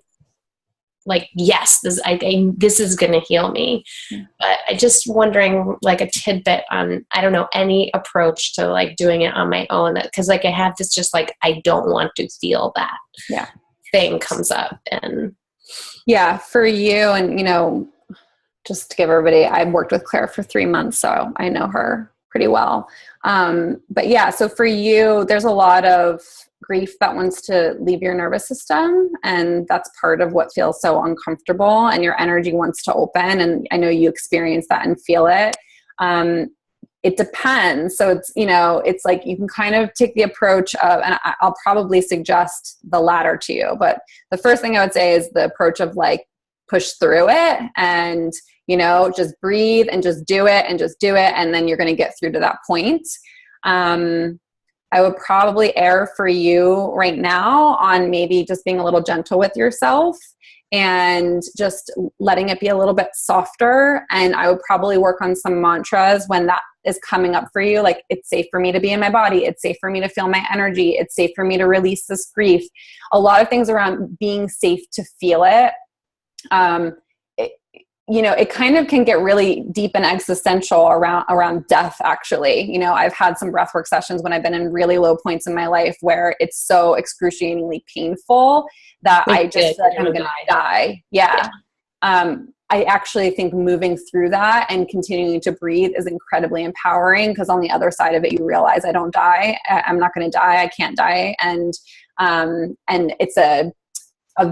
like, yes, this is going to heal me. But I just wondering like a tidbit on, I don't know, any approach to like doing it on my own, because like I have this just like, I don't want to feel that thing comes up. And yeah, for you, and just to give everybody, I've worked with Claire for 3 months, so I know her pretty well. But yeah, so for you, there's a lot of grief that wants to leave your nervous system, and that's part of what feels so uncomfortable, and your energy wants to open, and I know you experience that and feel it. It depends. So it's like you can kind of take the approach of, and I'll probably suggest the latter to you, but the first thing I would say is the approach of like push through it and, just breathe and just do it and just do it. And then you're going to get through to that point. I would probably err for you right now on maybe just being a little gentle with yourself and just letting it be a little bit softer. And I would probably work on some mantras when that is coming up for you. Like, it's safe for me to be in my body. It's safe for me to feel my energy. It's safe for me to release this grief. A lot of things around being safe to feel it. It kind of can get really deep and existential around death, actually. I've had some breathwork sessions when I've been in really low points in my life where it's so excruciatingly painful that I just feel like I'm going to die. Yeah. I actually think moving through that and continuing to breathe is incredibly empowering, because on the other side of it, you realize I don't die. I'm not going to die. I can't die. And it's a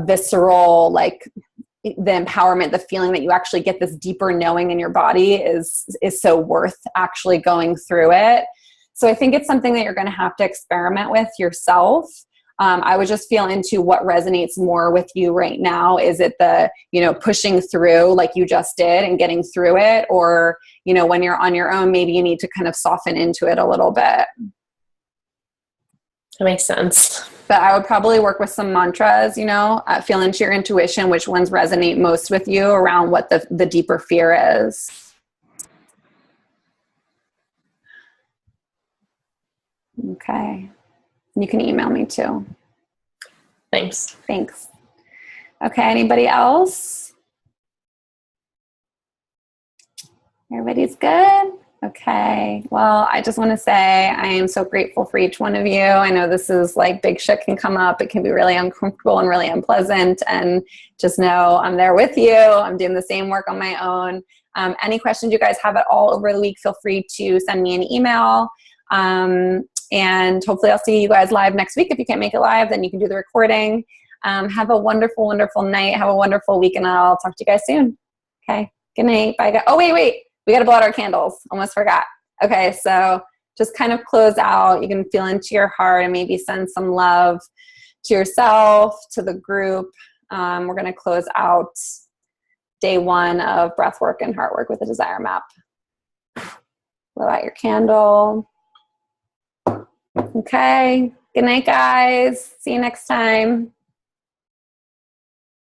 visceral, like, the empowerment, the feeling that you actually get this deeper knowing in your body is so worth actually going through it. So I think it's something that you're going to have to experiment with yourself. I would just feel into what resonates more with you right now. Is it the, pushing through like you just did and getting through it? Or, when you're on your own, maybe you need to kind of soften into it a little bit. That makes sense. But I would probably work with some mantras, feel into your intuition, which ones resonate most with you around what the deeper fear is. Okay. You can email me too. Thanks. Okay. Anybody else? Everybody's good? Okay. Well, I just want to say I am so grateful for each one of you. I know this is like big shit can come up. It can be really uncomfortable and really unpleasant. And just know I'm there with you. I'm doing the same work on my own. Any questions you guys have at all over the week, feel free to send me an email. And hopefully I'll see you guys live next week. If you can't make it live, then you can do the recording. Have a wonderful, wonderful night. Have a wonderful week, and I'll talk to you guys soon. Okay. Good night. Bye, guys. Oh, wait. We got to blow out our candles. Almost forgot. Okay, so just kind of close out. You can feel into your heart and maybe send some love to yourself, to the group. We're going to close out day 1 of Breathwork and Heartwork with a desire map. Blow out your candle. Okay. Good night, guys. See you next time.